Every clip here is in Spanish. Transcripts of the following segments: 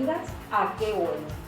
digas a qué huele.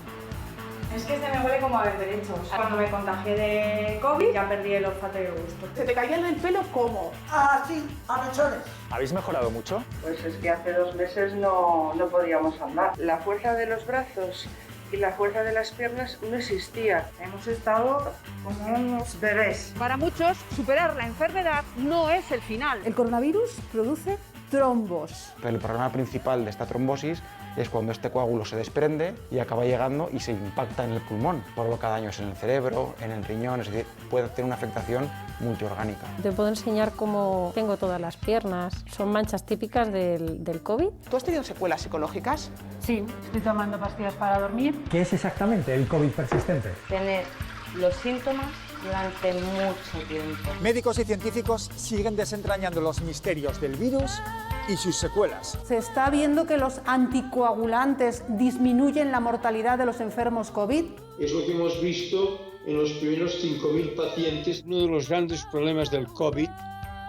Es que este me huele como a berberechos. Cuando me contagié de COVID ya perdí el olfato y el gusto. ¿Se te caía el pelo cómo? Ah, sí, a mechones. ¿Habéis mejorado mucho? Pues es que hace 2 meses no podíamos andar. La fuerza de los brazos y la fuerza de las piernas no existía. Hemos estado como unos bebés. Para muchos, superar la enfermedad no es el final. El coronavirus produce trombos. Pero el problema principal de esta trombosis es cuando este coágulo se desprende y acaba llegando y se impacta en el pulmón, provoca daños en el cerebro, en el riñón, es decir, puede tener una afectación multiorgánica. Te puedo enseñar cómo tengo todas las piernas, son manchas típicas del COVID. ¿Tú has tenido secuelas psicológicas? Sí, estoy tomando pastillas para dormir. ¿Qué es exactamente el COVID persistente? Tener los síntomas durante mucho tiempo. Médicos y científicos siguen desentrañando los misterios del virus y sus secuelas. Se está viendo que los anticoagulantes disminuyen la mortalidad de los enfermos COVID. Es lo que hemos visto en los primeros 5.000 pacientes. Uno de los grandes problemas del COVID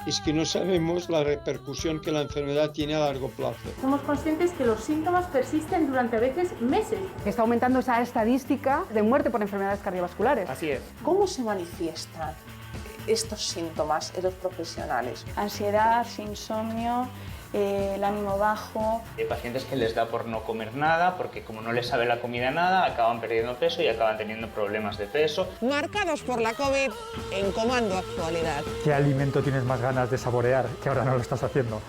es que no sabemos la repercusión que la enfermedad tiene a largo plazo. Somos conscientes que los síntomas persisten durante a veces meses. Está aumentando esa estadística de muerte por enfermedades cardiovasculares. Así es. ¿Cómo se manifiestan estos síntomas en los profesionales? Ansiedad, insomnio, el ánimo bajo. Hay pacientes que les da por no comer nada porque como no les sabe la comida nada, acaban perdiendo peso y acaban teniendo problemas de peso. Marcados por la COVID en Comando Actualidad. ¿Qué alimento tienes más ganas de saborear que ahora no lo estás haciendo?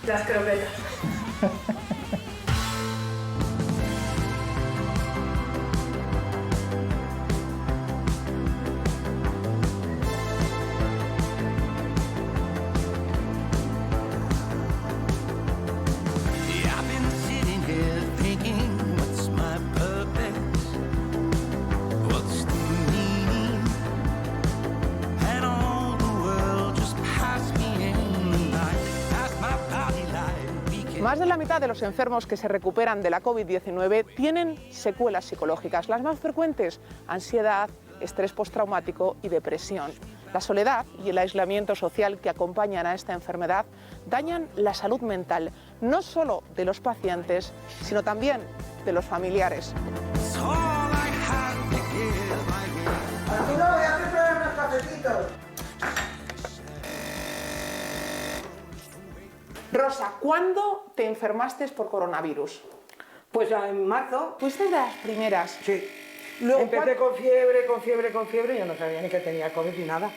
Las croquetas. Más de la mitad de los enfermos que se recuperan de la COVID-19 tienen secuelas psicológicas. Las más frecuentes, ansiedad, estrés postraumático y depresión. La soledad y el aislamiento social que acompañan a esta enfermedad dañan la salud mental, no solo de los pacientes, sino también de los familiares. Arturo, voy a preparar unos cafecitos. Rosa, ¿cuándo te enfermaste por coronavirus? Pues en marzo. ¿Fuiste de las primeras? Sí. Luego, Empecé con fiebre, yo no sabía ni que tenía COVID ni nada.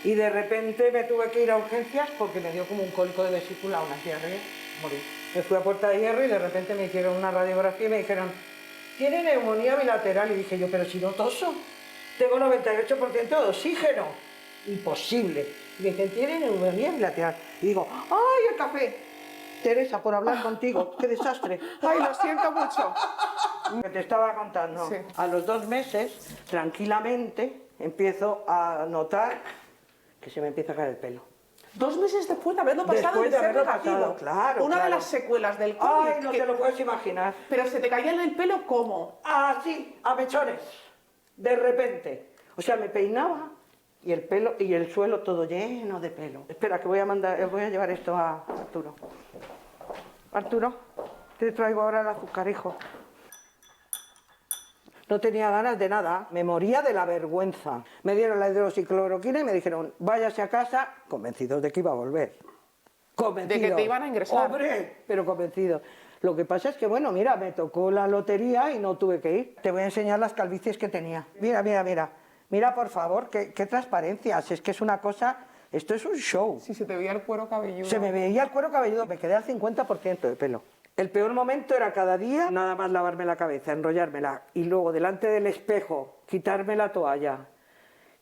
Y de repente me tuve que ir a urgencias porque me dio como un cólico de vesícula, una diarrea, morí. Me fui a Puerta de Hierro y de repente me hicieron una radiografía y me dijeron, tiene neumonía bilateral. Y dije yo, pero si no toso, tengo 98% de oxígeno. Imposible. Y me dicen, tiene neumonía bilateral. Y digo, ¡ay, el café! Teresa, por hablar contigo, qué desastre. ¡Ay, lo siento mucho! Que te estaba contando. Sí. A los 2 meses, tranquilamente, empiezo a notar que se me empieza a caer el pelo. 2 meses después de haberlo pasado, Después de ser haberlo negativo. pasado, claro, Una de claro. las secuelas del COVID. Ay, no te lo puedes imaginar. Pero se te caía en el pelo, ¿cómo? Así, a mechones. De repente. O sea, me peinaba y el pelo y el suelo todo lleno de pelo. Espera, que voy a llevar esto a Arturo. Arturo, te traigo ahora el azúcar, hijo. No tenía ganas de nada, me moría de la vergüenza. Me dieron la hidroxicloroquina y me dijeron, váyase a casa, convencidos de que iba a volver. Convencidos. De que te iban a ingresar. ¡Hombre! Pero convencidos. Lo que pasa es que, bueno, mira, me tocó la lotería y no tuve que ir. Te voy a enseñar las calvicies que tenía. Mira, mira, mira. Mira, por favor, qué transparencia. Si es que es una cosa... Esto es un show. Si se te veía el cuero cabelludo. Se me veía el cuero cabelludo. Me quedé al 50% de pelo. El peor momento era cada día nada más lavarme la cabeza, enrollármela y luego delante del espejo quitarme la toalla.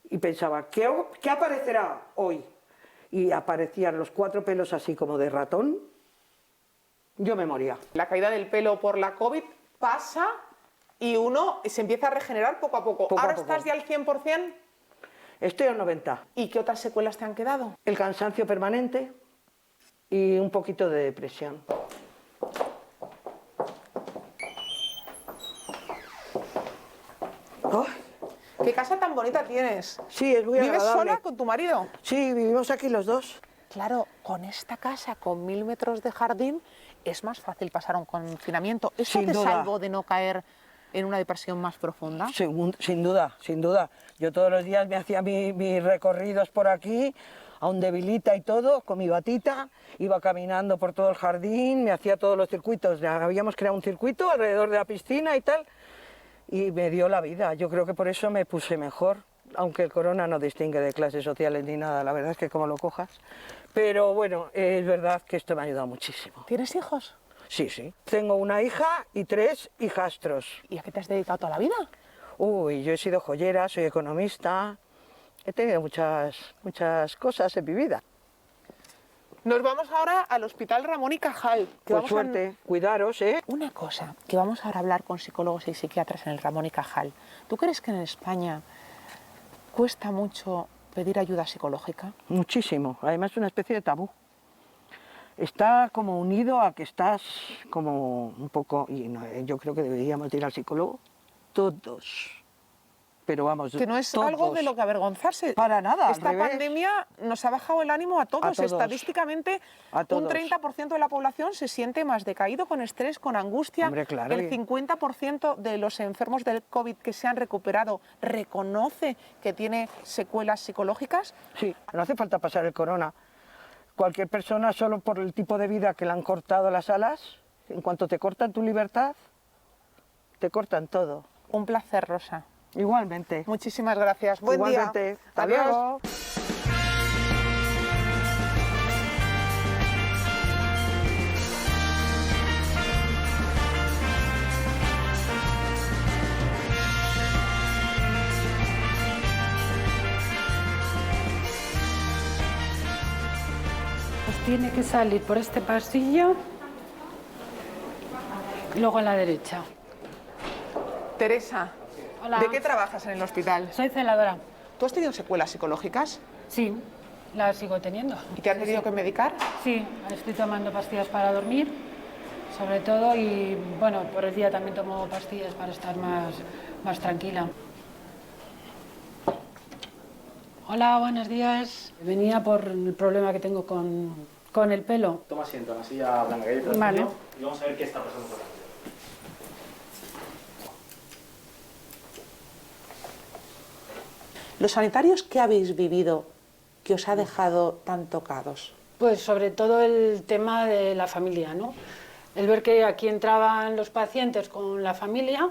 Y pensaba, ¿qué aparecerá hoy? Y aparecían los 4 pelos así como de ratón. Yo me moría. La caída del pelo por la COVID pasa y uno se empieza a regenerar poco a poco. ¿Ahora estás ya al 100%? Estoy al 90%. ¿Y qué otras secuelas te han quedado? El cansancio permanente y un poquito de depresión. ¡Oh! ¿Qué casa tan bonita tienes? Sí, es muy agradable. ¿Vives sola con tu marido? Sí, vivimos aquí los dos. Claro, con esta casa, con 1000 metros de jardín, ¿Es más fácil pasar un confinamiento? ¿Eso Sin te duda. salvó de no caer en una depresión más profunda? Sin duda, sin duda. Yo todos los días me hacía mis recorridos por aquí, aún debilita y todo, con mi batita, iba caminando por todo el jardín, me hacía todos los circuitos. Habíamos creado un circuito alrededor de la piscina y tal, y me dio la vida. Yo creo que por eso me puse mejor, aunque el corona no distingue de clases sociales ni nada, la verdad es que como lo cojas. Pero bueno, es verdad que esto me ha ayudado muchísimo. ¿Tienes hijos? Sí, sí. Tengo una hija y 3 hijastros. ¿Y a qué te has dedicado toda la vida? Uy, yo he sido joyera, soy economista, he tenido muchas cosas en mi vida. Nos vamos ahora al Hospital Ramón y Cajal. Pues suerte, cuidaros, ¿eh? Una cosa, que vamos ahora a hablar con psicólogos y psiquiatras en el Ramón y Cajal. ¿Tú crees que en España cuesta mucho pedir ayuda psicológica? Muchísimo, además es una especie de tabú. Está como unido a que estás como un poco, y no, yo creo que deberíamos ir al psicólogo todos. Pero vamos, que no es todos. algo de lo que avergonzarse. Para nada, al Esta revés. pandemia nos ha bajado el ánimo a todos. A todos. Estadísticamente, A todos. un 30% de la población se siente más decaído, con estrés, con angustia. Hombre, claro. El 50% de los enfermos del COVID que se han recuperado reconoce que tiene secuelas psicológicas. Sí, no hace falta pasar el corona. Cualquier persona, solo por el tipo de vida que le han cortado las alas, en cuanto te cortan tu libertad, te cortan todo. Un placer, Rosa. Igualmente. Muchísimas gracias. Buen Igualmente. día. Hasta Adiós. luego. Pues tiene que salir por este pasillo, luego a la derecha. Teresa, Hola. ¿de qué trabajas en el hospital? Soy celadora. ¿Tú has tenido secuelas psicológicas? Sí, la sigo teniendo. ¿Y te han tenido que medicar? Sí, estoy tomando pastillas para dormir, sobre todo, y bueno, por el día también tomo pastillas para estar más tranquila. Hola, buenos días. Venía por el problema que tengo con el pelo. Toma asiento en la silla blanca que hay detrás Vale. tuyo y vamos a ver qué está pasando por aquí. ¿Los sanitarios qué habéis vivido que os ha dejado tan tocados? Pues sobre todo el tema de la familia, ¿no? El ver que aquí entraban los pacientes con la familia,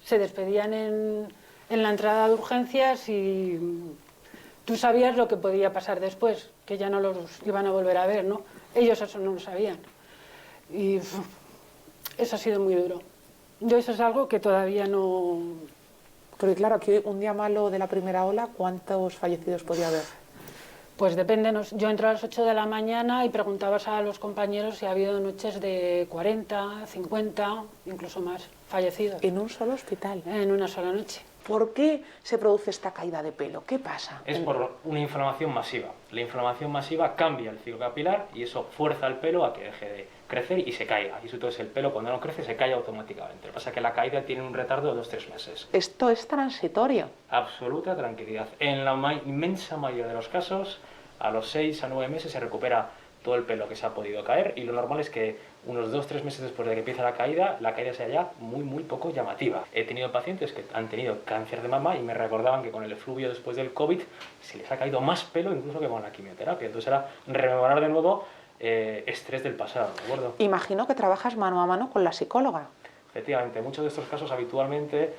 se despedían en la entrada de urgencias y tú sabías lo que podía pasar después, que ya no los iban a volver a ver, ¿no? Ellos eso no lo sabían. Y eso ha sido muy duro. Yo eso es algo que todavía no... Porque claro, aquí un día malo de la primera ola, ¿cuántos fallecidos podía haber? Pues depende. Yo entro a las 8 de la mañana y preguntabas a los compañeros si ha habido noches de 40, 50, incluso más fallecidos. ¿En un solo hospital? En una sola noche. ¿Por qué se produce esta caída de pelo? ¿Qué pasa? Es por una inflamación masiva. La inflamación masiva cambia el ciclo capilar y eso fuerza al pelo a que deje de crecer y se caiga. Y entonces el pelo cuando no crece se cae automáticamente. Lo que pasa es que la caída tiene un retardo de 2-3 meses. Esto es transitorio. Absoluta tranquilidad. En la inmensa mayoría de los casos, a los 6 a 9 meses se recupera todo el pelo que se ha podido caer y lo normal es que unos 2-3 meses después de que empieza la caída sea ya muy poco llamativa. He tenido pacientes que han tenido cáncer de mama y me recordaban que con el efluvio después del COVID se les ha caído más pelo incluso que con la quimioterapia. Entonces era rememorar de nuevo estrés del pasado, ¿de acuerdo? Imagino que trabajas mano a mano con la psicóloga. Efectivamente, en muchos de estos casos habitualmente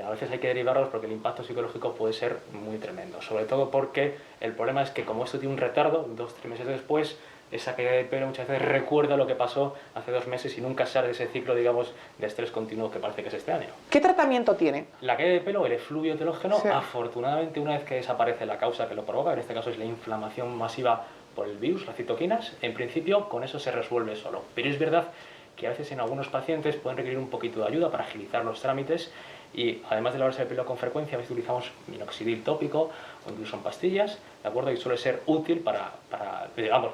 a veces hay que derivarlos porque el impacto psicológico puede ser muy tremendo, sobre todo porque el problema es que como esto tiene un retardo, 2-3 meses después, esa caída de pelo muchas veces recuerda lo que pasó hace 2 meses y nunca sale de ese ciclo, digamos, de estrés continuo que parece que es este año. ¿Qué tratamiento tiene? La caída de pelo, el efluvio telógeno, Sí. Afortunadamente una vez que desaparece la causa que lo provoca, en este caso es la inflamación masiva por el virus, las citoquinas, en principio con eso se resuelve solo. Pero es verdad que a veces en algunos pacientes pueden requerir un poquito de ayuda para agilizar los trámites y además de lavarse el pelo con frecuencia, a veces utilizamos minoxidil tópico o incluso en pastillas, ¿de acuerdo? Y suele ser útil para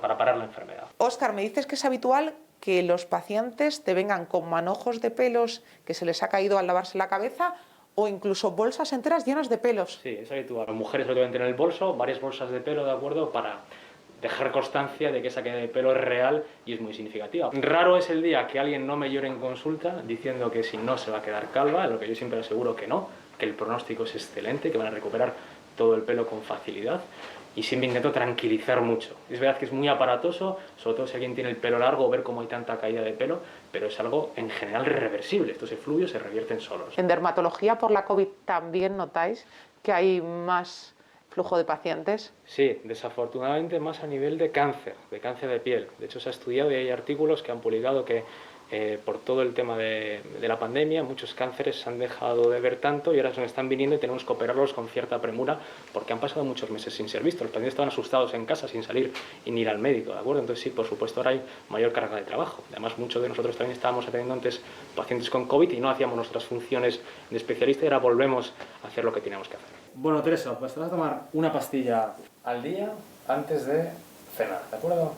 parar la enfermedad. Óscar, me dices que es habitual que los pacientes te vengan con manojos de pelos que se les ha caído al lavarse la cabeza o incluso bolsas enteras llenas de pelos. Sí, es habitual. Las mujeres suelen tener en el bolso varias bolsas de pelo, ¿de acuerdo? Para dejar constancia de que esa caída de pelo es real y es muy significativa. Raro es el día que alguien no me llore en consulta diciendo que si no se va a quedar calva, en lo que yo siempre aseguro que no, que el pronóstico es excelente, que van a recuperar todo el pelo con facilidad, y siempre intento tranquilizar mucho. Es verdad que es muy aparatoso, sobre todo si alguien tiene el pelo largo, ver cómo hay tanta caída de pelo, pero es algo en general reversible. Estos efluvios se revierten solos. En dermatología por la COVID también notáis que hay más flujo de pacientes. Sí, desafortunadamente más a nivel de cáncer de piel. De hecho se ha estudiado y hay artículos que han publicado que por todo el tema de la pandemia muchos cánceres se han dejado de ver tanto y ahora nos están viniendo y tenemos que operarlos con cierta premura porque han pasado muchos meses sin ser vistos. Los pacientes estaban asustados en casa sin salir y ni ir al médico, ¿de acuerdo? Entonces sí, por supuesto ahora hay mayor carga de trabajo. Además muchos de nosotros también estábamos atendiendo antes pacientes con COVID y no hacíamos nuestras funciones de especialista y ahora volvemos a hacer lo que teníamos que hacer. Bueno, Teresa, pues te vas a tomar una pastilla al día antes de cenar, ¿de acuerdo?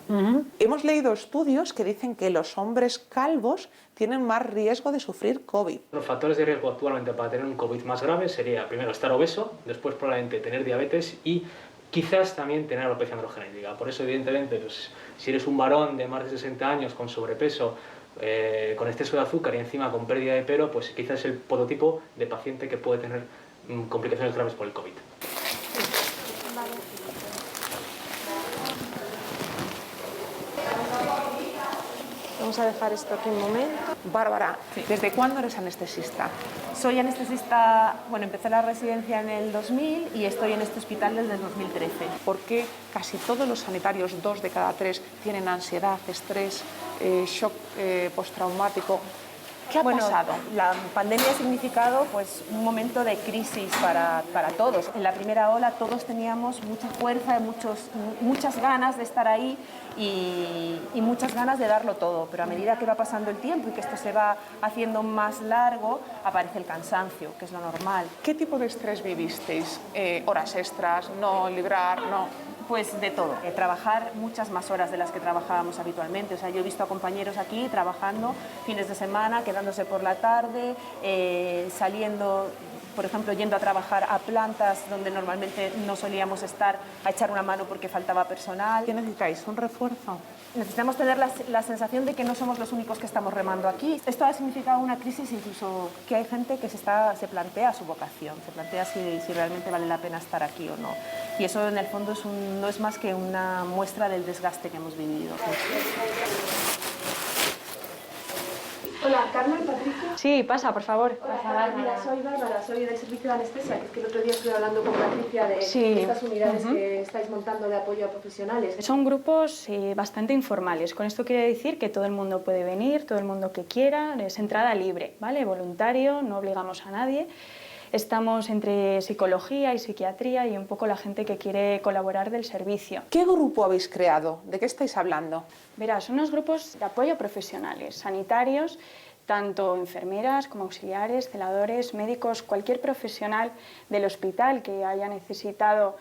Hemos leído estudios que dicen que los hombres calvos tienen más riesgo de sufrir COVID. Los factores de riesgo actualmente para tener un COVID más grave sería primero estar obeso, después probablemente tener diabetes y quizás también tener alopecia androgenética. Por eso, evidentemente, pues, si eres un varón de más de 60 años con sobrepeso, con exceso de azúcar y encima con pérdida de pelo, pues quizás es el prototipo de paciente que puede tener complicaciones graves por el COVID. Vamos a dejar esto aquí un momento. Bárbara, ¿desde cuándo eres anestesista? Soy anestesista, bueno, empecé la residencia en el 2000 y estoy en este hospital desde el 2013. ¿Por qué casi todos los sanitarios, 2 de cada 3, tienen ansiedad, estrés, shock postraumático? ¿Qué ha pasado? La pandemia ha significado pues, un momento de crisis para todos. En la primera ola todos teníamos mucha fuerza, muchas ganas de estar ahí y muchas ganas de darlo todo. Pero a medida que va pasando el tiempo y que esto se va haciendo más largo, aparece el cansancio, que es lo normal. ¿Qué tipo de estrés vivisteis? ¿Horas extras? ¿No librar? ¿No? Pues de todo. Trabajar muchas más horas de las que trabajábamos habitualmente. O sea, yo he visto a compañeros aquí trabajando fines de semana, quedándose por la tarde, saliendo, por ejemplo, yendo a trabajar a plantas donde normalmente no solíamos estar, a echar una mano porque faltaba personal. ¿Qué necesitáis? ¿Un refuerzo? Necesitamos tener la sensación de que no somos los únicos que estamos remando aquí. Esto ha significado una crisis, incluso que hay gente que se plantea su vocación, se plantea si realmente vale la pena estar aquí o no. Y eso en el fondo no es más que una muestra del desgaste que hemos vivido. Hola, Carmen, Patricia. Sí, pasa, por favor. Hola, mira, soy Bárbara, soy del servicio de anestesia, que es que el otro día estuve hablando con Patricia de estas unidades que estáis montando de apoyo a profesionales. Son grupos bastante informales. Con esto quiere decir que todo el mundo puede venir, todo el mundo que quiera, es entrada libre, ¿vale? Voluntario, no obligamos a nadie. Estamos entre psicología y psiquiatría y un poco la gente que quiere colaborar del servicio. ¿Qué grupo habéis creado? ¿De qué estáis hablando? Verás, son unos grupos de apoyo a profesionales, sanitarios, tanto enfermeras como auxiliares, celadores, médicos, cualquier profesional del hospital que haya necesitado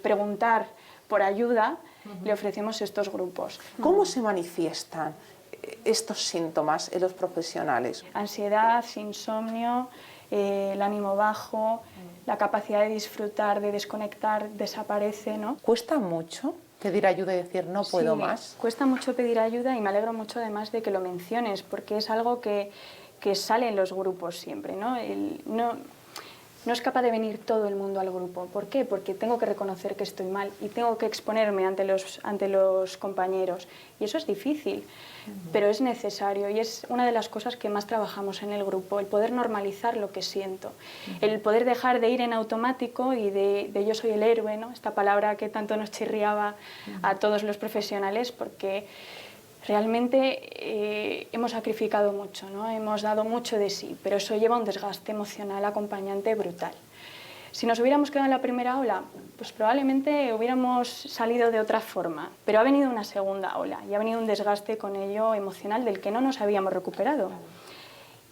preguntar por ayuda, le ofrecemos estos grupos. ¿Cómo se manifiestan estos síntomas en los profesionales? Ansiedad, insomnio, el ánimo bajo, la capacidad de disfrutar, de desconectar, desaparece, ¿no? ¿Cuesta mucho pedir ayuda y decir no puedo más? Cuesta mucho pedir ayuda y me alegro mucho además de que lo menciones porque es algo que sale en los grupos siempre, ¿no? No es capaz de venir todo el mundo al grupo. ¿Por qué? Porque tengo que reconocer que estoy mal y tengo que exponerme ante los compañeros. Y eso es difícil, pero es necesario y es una de las cosas que más trabajamos en el grupo, el poder normalizar lo que siento, el poder dejar de ir en automático y de yo soy el héroe, ¿no? Esta palabra que tanto nos chirriaba a todos los profesionales porque realmente hemos sacrificado mucho, ¿no? Hemos dado mucho de sí, pero eso lleva un desgaste emocional acompañante brutal. Si nos hubiéramos quedado en la primera ola, pues probablemente hubiéramos salido de otra forma, pero ha venido una segunda ola y ha venido un desgaste con ello emocional del que no nos habíamos recuperado.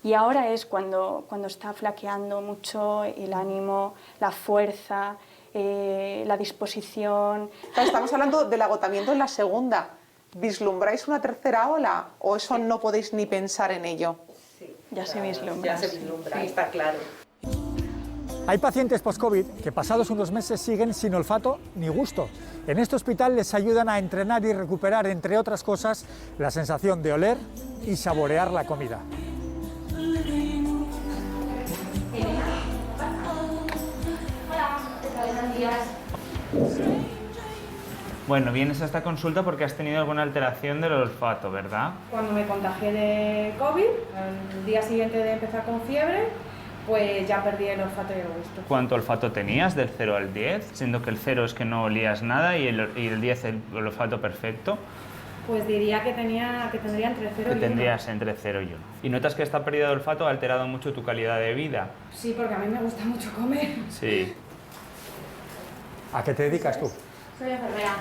Y ahora es cuando está flaqueando mucho el ánimo, la fuerza, la disposición. Estamos hablando del agotamiento en la segunda. ¿Vislumbráis una tercera ola o eso no podéis ni pensar en ello? Sí, ya se vislumbra. Ya se vislumbra, sí, está claro. Hay pacientes post-COVID que pasados unos meses siguen sin olfato ni gusto. En este hospital les ayudan a entrenar y recuperar, entre otras cosas, la sensación de oler y saborear la comida. Bueno, vienes a esta consulta porque has tenido alguna alteración del olfato, ¿verdad? Cuando me contagié de COVID, al día siguiente de empezar con fiebre, pues ya perdí el olfato y el gusto. ¿Cuánto olfato tenías del 0 al 10? Siendo que el 0 es que no olías nada y el 10 el olfato perfecto. Pues diría que tendría entre 0 y 1. Que tendrías entre 0 y 1. ¿Y notas que esta pérdida de olfato ha alterado mucho tu calidad de vida? Sí, porque a mí me gusta mucho comer. Sí. ¿A qué te dedicas tú? Soy enfermera.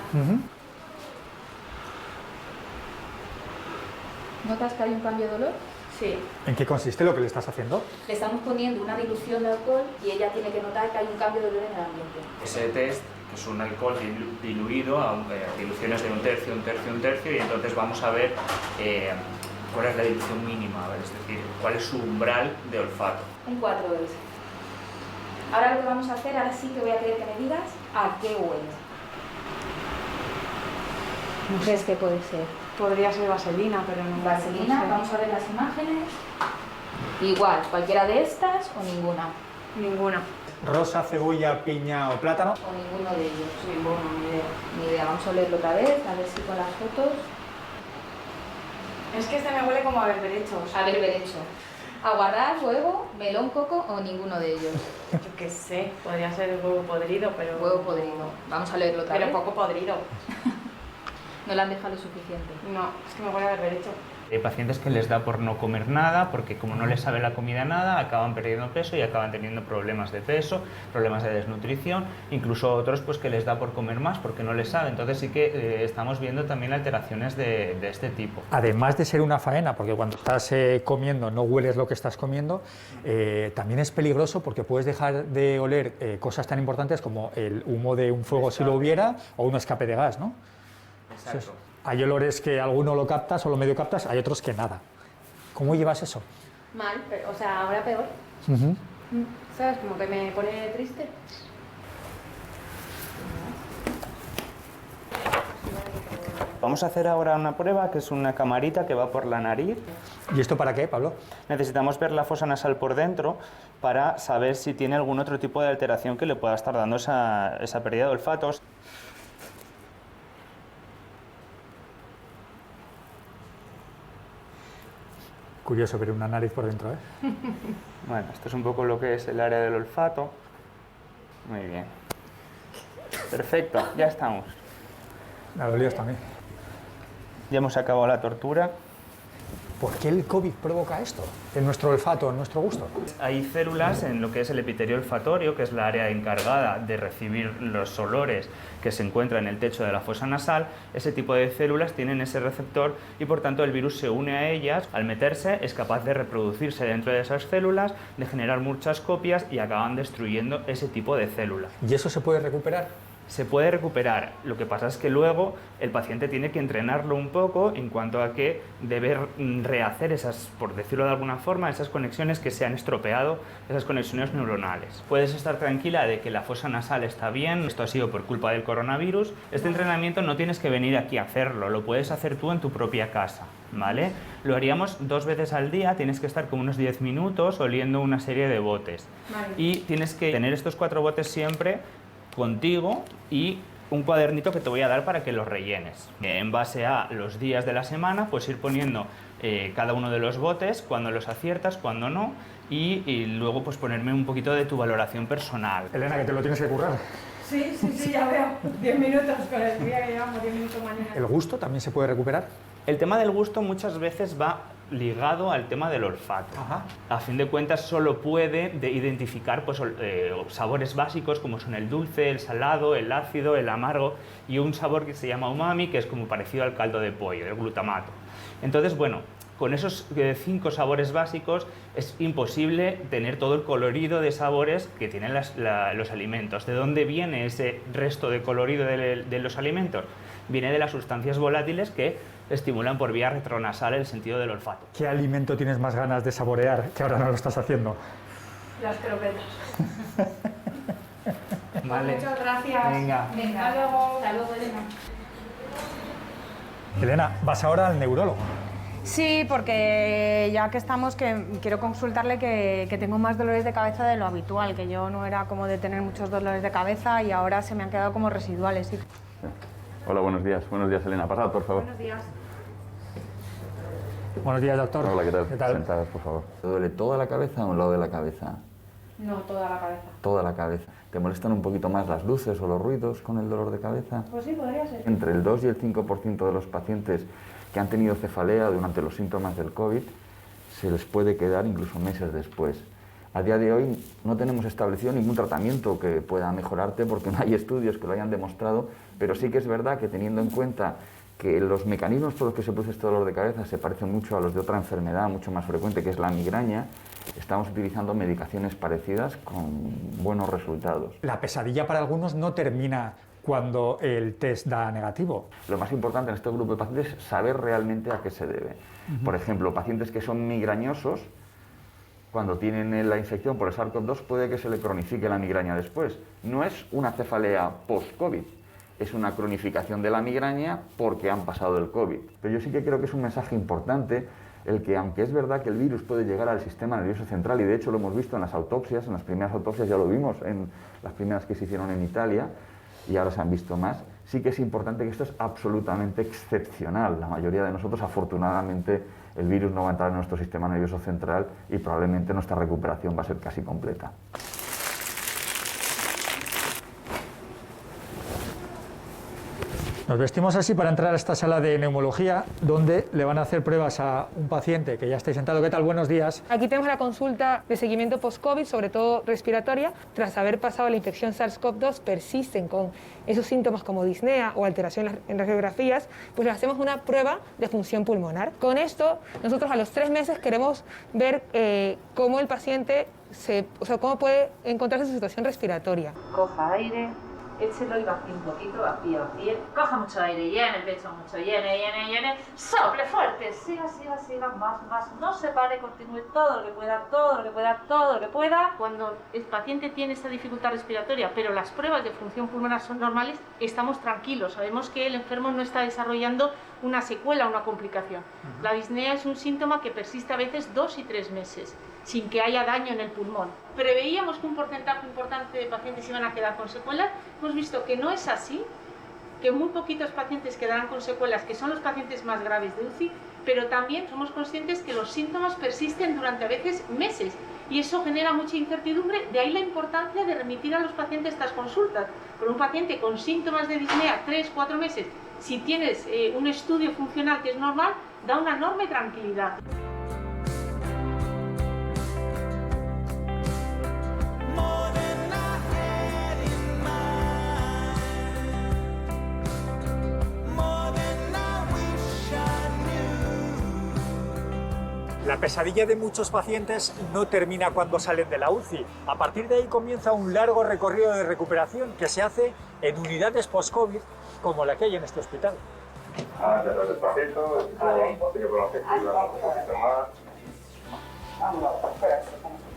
¿Notas que hay un cambio de olor? Sí. ¿En qué consiste lo que le estás haciendo? Le estamos poniendo una dilución de alcohol y ella tiene que notar que hay un cambio de olor en el ambiente. Ese test que es un alcohol diluido a diluciones de un tercio, y entonces vamos a ver cuál es la dilución mínima, es decir, cuál es su umbral de olfato. Un 4 es. Ahora lo que vamos a hacer, ahora sí que voy a querer que me digas a qué huele. ¿No crees que puede ser? Podría ser vaselina, pero no. Vaselina, no sé. Vamos a ver las imágenes. Igual, cualquiera de estas o ninguna. Ninguna. ¿Rosa, cebolla, piña o plátano? O ninguno de ellos. Ninguno, ni idea. Vamos a olerlo otra vez, a ver si con las fotos. Es que este me huele como a berberechos. A berberecho. Aguarrás, huevo, melón, coco o ninguno de ellos. Yo qué sé, podría ser huevo podrido, pero... Huevo podrido. Vamos a leerlo otra vez. Pero poco podrido. No le han dejado lo suficiente. No, es que me huele a berberecho. Hay pacientes que les da por no comer nada, porque como no les sabe la comida nada, acaban perdiendo peso y acaban teniendo problemas de peso, problemas de desnutrición, incluso otros pues que les da por comer más porque no les sabe. Entonces sí que estamos viendo también alteraciones de este tipo. Además de ser una faena, porque cuando estás comiendo no hueles lo que estás comiendo, también es peligroso porque puedes dejar de oler cosas tan importantes como el humo de un fuego si lo hubiera o un escape de gas, ¿no? Exacto. Entonces, hay olores que alguno lo captas o lo medio captas, hay otros que nada. ¿Cómo llevas eso? Mal, pero, o sea, ahora peor. ¿Sabes? Como que me pone triste. Vamos a hacer ahora una prueba que es una camarita que va por la nariz. ¿Y esto para qué, Pablo? Necesitamos ver la fosa nasal por dentro para saber si tiene algún otro tipo de alteración que le pueda estar dando esa pérdida de olfatos. Curioso ver una nariz por dentro, ¿eh? Bueno, esto es un poco lo que es el área del olfato. Muy bien. Perfecto, ya estamos. Me ha dolido también. Ya hemos acabado la tortura. ¿Por qué el COVID provoca esto? En nuestro olfato, en nuestro gusto. Hay células en lo que es el epitelio olfatorio, que es la área encargada de recibir los olores que se encuentran en el techo de la fosa nasal. Ese tipo de células tienen ese receptor y por tanto el virus se une a ellas. Al meterse es capaz de reproducirse dentro de esas células, de generar muchas copias y acaban destruyendo ese tipo de células. ¿Y eso se puede recuperar? Se puede recuperar, lo que pasa es que luego el paciente tiene que entrenarlo un poco en cuanto a que debe rehacer esas, por decirlo de alguna forma, esas conexiones que se han estropeado, esas conexiones neuronales. Puedes estar tranquila de que la fosa nasal está bien, esto ha sido por culpa del coronavirus. Este entrenamiento no tienes que venir aquí a hacerlo, lo puedes hacer tú en tu propia casa, ¿vale? Lo haríamos 2 veces al día, tienes que estar como unos 10 minutos oliendo una serie de botes. Vale. Y tienes que tener estos 4 botes siempre contigo y un cuadernito que te voy a dar para que los rellenes. En base a los días de la semana, pues ir poniendo cada uno de los botes, cuando los aciertas, cuando no, y luego pues ponerme un poquito de tu valoración personal. Elena, que te lo tienes que currar. Sí, ya veo. 10 minutos con el día que llevamos, 10 minutos mañana. ¿El gusto también se puede recuperar? El tema del gusto muchas veces va ligado al tema del olfato. Ajá. A fin de cuentas solo puede identificar pues, sabores básicos como son el dulce, el salado, el ácido, el amargo y un sabor que se llama umami, que es como parecido al caldo de pollo, el glutamato. Entonces, bueno, con esos 5 sabores básicos es imposible tener todo el colorido de sabores que tienen los alimentos. ¿De dónde viene ese resto de colorido de los alimentos? Viene de las sustancias volátiles que estimulan por vía retronasal el sentido del olfato. ¿Qué alimento tienes más ganas de saborear que ahora no lo estás haciendo? Las croquetas. Vale. Muchas gracias. Venga. Hasta luego. Hasta luego, Elena. Elena, vas ahora al neurólogo. Sí, porque ya que estamos, que quiero consultarle que tengo más dolores de cabeza de lo habitual, que yo no era como de tener muchos dolores de cabeza y ahora se me han quedado como residuales. Sí. Hola, buenos días. Buenos días, Elena. Pasad, por favor. Buenos días. Buenos días, doctor. Hola, ¿qué tal? ¿Qué tal? Sentadas, por favor. ¿Te duele toda la cabeza o un lado de la cabeza? No, toda la cabeza. Toda la cabeza. ¿Te molestan un poquito más las luces o los ruidos con el dolor de cabeza? Pues sí, podría ser. Entre el 2 y el 5% de los pacientes que han tenido cefalea durante los síntomas del COVID se les puede quedar incluso meses después. A día de hoy no tenemos establecido ningún tratamiento que pueda mejorarte porque no hay estudios que lo hayan demostrado, pero sí que es verdad que teniendo en cuenta que los mecanismos por los que se produce este dolor de cabeza se parecen mucho a los de otra enfermedad mucho más frecuente, que es la migraña, estamos utilizando medicaciones parecidas con buenos resultados. La pesadilla para algunos no termina cuando el test da negativo. Lo más importante en este grupo de pacientes es saber realmente a qué se debe. Por ejemplo, pacientes que son migrañosos, cuando tienen la infección por el SARS-CoV-2 puede que se le cronifique la migraña después. No es una cefalea post-COVID, es una cronificación de la migraña porque han pasado el COVID. Pero yo sí que creo que es un mensaje importante el que, aunque es verdad que el virus puede llegar al sistema nervioso central, y de hecho lo hemos visto en las autopsias, en las primeras autopsias ya lo vimos, en las primeras que se hicieron en Italia, y ahora se han visto más, sí que es importante que esto es absolutamente excepcional. La mayoría de nosotros, afortunadamente, el virus no va a entrar en nuestro sistema nervioso central y probablemente nuestra recuperación va a ser casi completa. Nos vestimos así para entrar a esta sala de neumología, donde le van a hacer pruebas a un paciente que ya está sentado. ¿Qué tal? Buenos días. Aquí tenemos la consulta de seguimiento post-COVID, sobre todo respiratoria. Tras haber pasado la infección SARS-CoV-2, persisten con esos síntomas como disnea o alteración en las radiografías, pues le hacemos una prueba de función pulmonar. Con esto, nosotros a los 3 meses queremos ver cómo el paciente, cómo puede encontrarse en su situación respiratoria. Coja aire, échelo y vacíe un poquito, vacíe. Coja mucho aire, llene el pecho mucho, llene. Sople fuerte, siga, más. No se pare, continúe todo lo que pueda. Cuando el paciente tiene esta dificultad respiratoria, pero las pruebas de función pulmonar son normales, estamos tranquilos. Sabemos que el enfermo no está desarrollando una secuela, una complicación. La disnea es un síntoma que persiste a veces 2 y 3 meses, sin que haya daño en el pulmón. Preveíamos que un porcentaje importante de pacientes iban a quedar con secuelas. Hemos visto que no es así, que muy poquitos pacientes quedarán con secuelas, que son los pacientes más graves de UCI, pero también somos conscientes que los síntomas persisten durante a veces meses y eso genera mucha incertidumbre, de ahí la importancia de remitir a los pacientes estas consultas. Por un paciente con síntomas de disnea 3-4 meses, si tienes un estudio funcional que es normal, da una enorme tranquilidad. La pesadilla de muchos pacientes no termina cuando salen de la UCI. A partir de ahí comienza un largo recorrido de recuperación que se hace en unidades post-COVID como la que hay en este hospital. Despacito, sigue por la efectiva, un poquito más.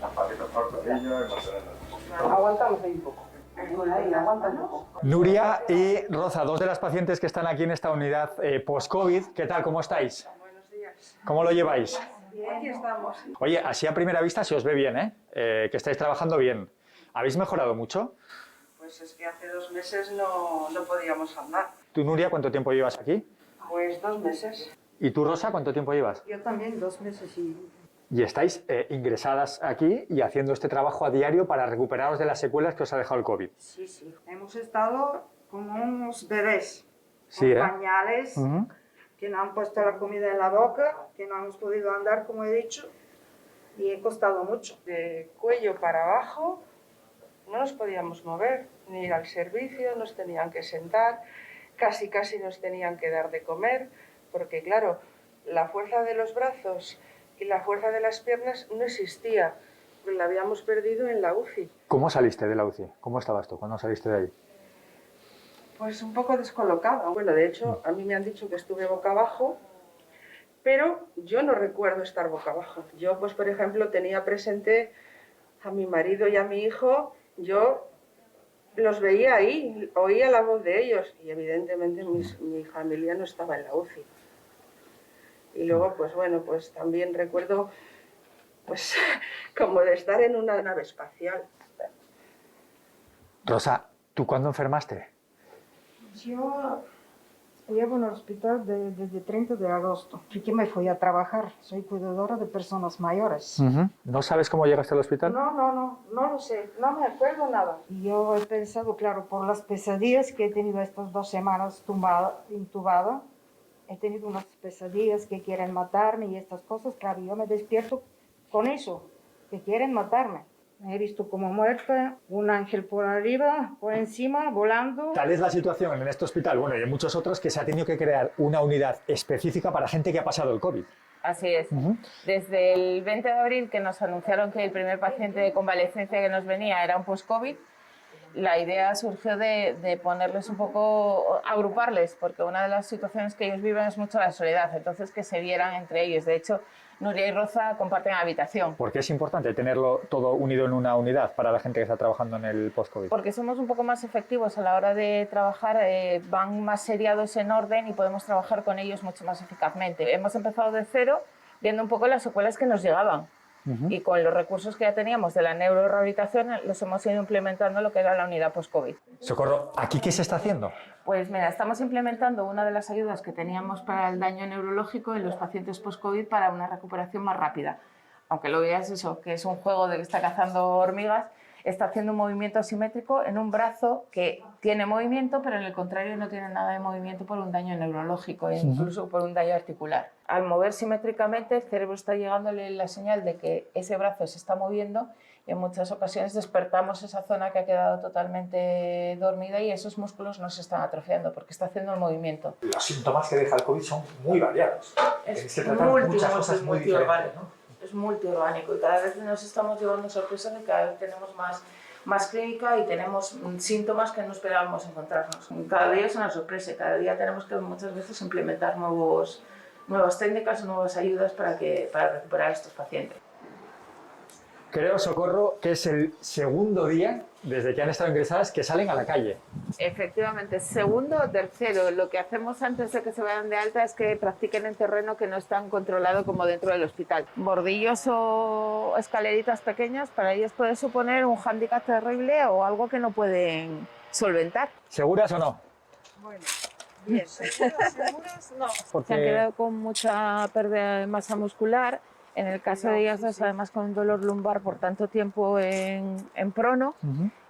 Despacito corto, niño, y mantenerlo. Aguantamos ahí un poco. Ahí, aguanta un poco. Nuria y Roza, 2 de las pacientes que están aquí en esta unidad post-COVID. ¿Qué tal? ¿Cómo estáis? Buenos días. ¿Cómo lo lleváis? Bien, aquí estamos. Oye, así a primera vista se os ve bien, que estáis trabajando bien. ¿Habéis mejorado mucho? Pues es que hace 2 meses no podíamos andar. ¿Tú, Nuria, cuánto tiempo llevas aquí? Pues 2 meses. ¿Y tú, Rosa, cuánto tiempo llevas? Yo también, 2 meses y... Y estáis ingresadas aquí y haciendo este trabajo a diario para recuperaros de las secuelas que os ha dejado el COVID. Sí, sí. Hemos estado como unos bebés, Sí, con pañales, que no han puesto la comida en la boca, que no hemos podido andar, como he dicho, y he costado mucho. De cuello para abajo no nos podíamos mover, ni ir al servicio, nos tenían que sentar, casi nos tenían que dar de comer, porque claro, la fuerza de los brazos y la fuerza de las piernas no existía, porque la habíamos perdido en la UCI. ¿Cómo saliste de la UCI? ¿Cómo estabas tú cuando saliste de ahí? Pues un poco descolocada. Bueno, de hecho, a mí me han dicho que estuve boca abajo, pero yo no recuerdo estar boca abajo. Yo, pues por ejemplo, tenía presente a mi marido y a mi hijo, yo los veía ahí, oía la voz de ellos y evidentemente mi familia no estaba en la UCI. Y luego, pues bueno, pues también recuerdo, pues como de estar en una nave espacial. Rosa, ¿tú cuándo enfermaste? Yo llevo en el hospital desde 30 de agosto. Así que me fui a trabajar. Soy cuidadora de personas mayores. ¿No sabes cómo llegaste al hospital? No lo sé. No me acuerdo nada. Y yo he pensado, claro, por las pesadillas que he tenido estas 2 semanas intubada, he tenido unas pesadillas que quieren matarme y estas cosas. Claro, yo me despierto con eso, que quieren matarme. Me he visto como muerta, un ángel por arriba, por encima, volando. Tal es la situación en este hospital, bueno, y en muchos otros, que se ha tenido que crear una unidad específica para gente que ha pasado el COVID. Así es. Desde el 20 de abril, que nos anunciaron que el primer paciente de convalecencia que nos venía era un post-COVID, la idea surgió de ponerles un poco, agruparles, porque una de las situaciones que ellos viven es mucho la soledad, entonces que se vieran entre ellos. De hecho, Nuria y Rosa comparten habitación. ¿Por qué es importante tenerlo todo unido en una unidad para la gente que está trabajando en el post-COVID? Porque somos un poco más efectivos a la hora de trabajar, van más seriados en orden y podemos trabajar con ellos mucho más eficazmente. Hemos empezado de cero, viendo un poco las secuelas que nos llegaban. Y con los recursos que ya teníamos de la neurorehabilitación los hemos ido implementando lo que era la unidad post-COVID. Socorro, ¿aquí qué se está haciendo? Pues mira, estamos implementando una de las ayudas que teníamos para el daño neurológico en los pacientes post-COVID para una recuperación más rápida. Aunque lo veas eso, que es un juego de que está cazando hormigas, está haciendo un movimiento asimétrico en un brazo que tiene movimiento, pero en el contrario no tiene nada de movimiento por un daño neurológico, incluso por un daño articular. Al mover simétricamente, el cerebro está llegándole la señal de que ese brazo se está moviendo y en muchas ocasiones despertamos esa zona que ha quedado totalmente dormida y esos músculos no se están atrofiando porque está haciendo el movimiento. Los síntomas que deja el COVID son muy variados. Es que tratar muchas cosas muy diferentes, ¿no? Es multiorgánico y cada vez nos estamos llevando sorpresas y cada vez tenemos más clínica y tenemos síntomas que no esperábamos encontrarnos. Cada día es una sorpresa, cada día tenemos que muchas veces implementar nuevas técnicas o nuevas ayudas para recuperar a estos pacientes. Creo, Socorro, que es el segundo día desde que han estado ingresadas que salen a la calle. Efectivamente, segundo o tercero. Lo que hacemos antes de que se vayan de alta es que practiquen en terreno que no es tan controlado como dentro del hospital. Bordillos o escaleritas pequeñas para ellos puede suponer un hándicap terrible o algo que no pueden solventar. ¿Seguras o no? Bueno, bien. ¿Seguras? No. Porque... Se han quedado con mucha pérdida de masa muscular. En el caso de ellas dos, además con un dolor lumbar por tanto tiempo en prono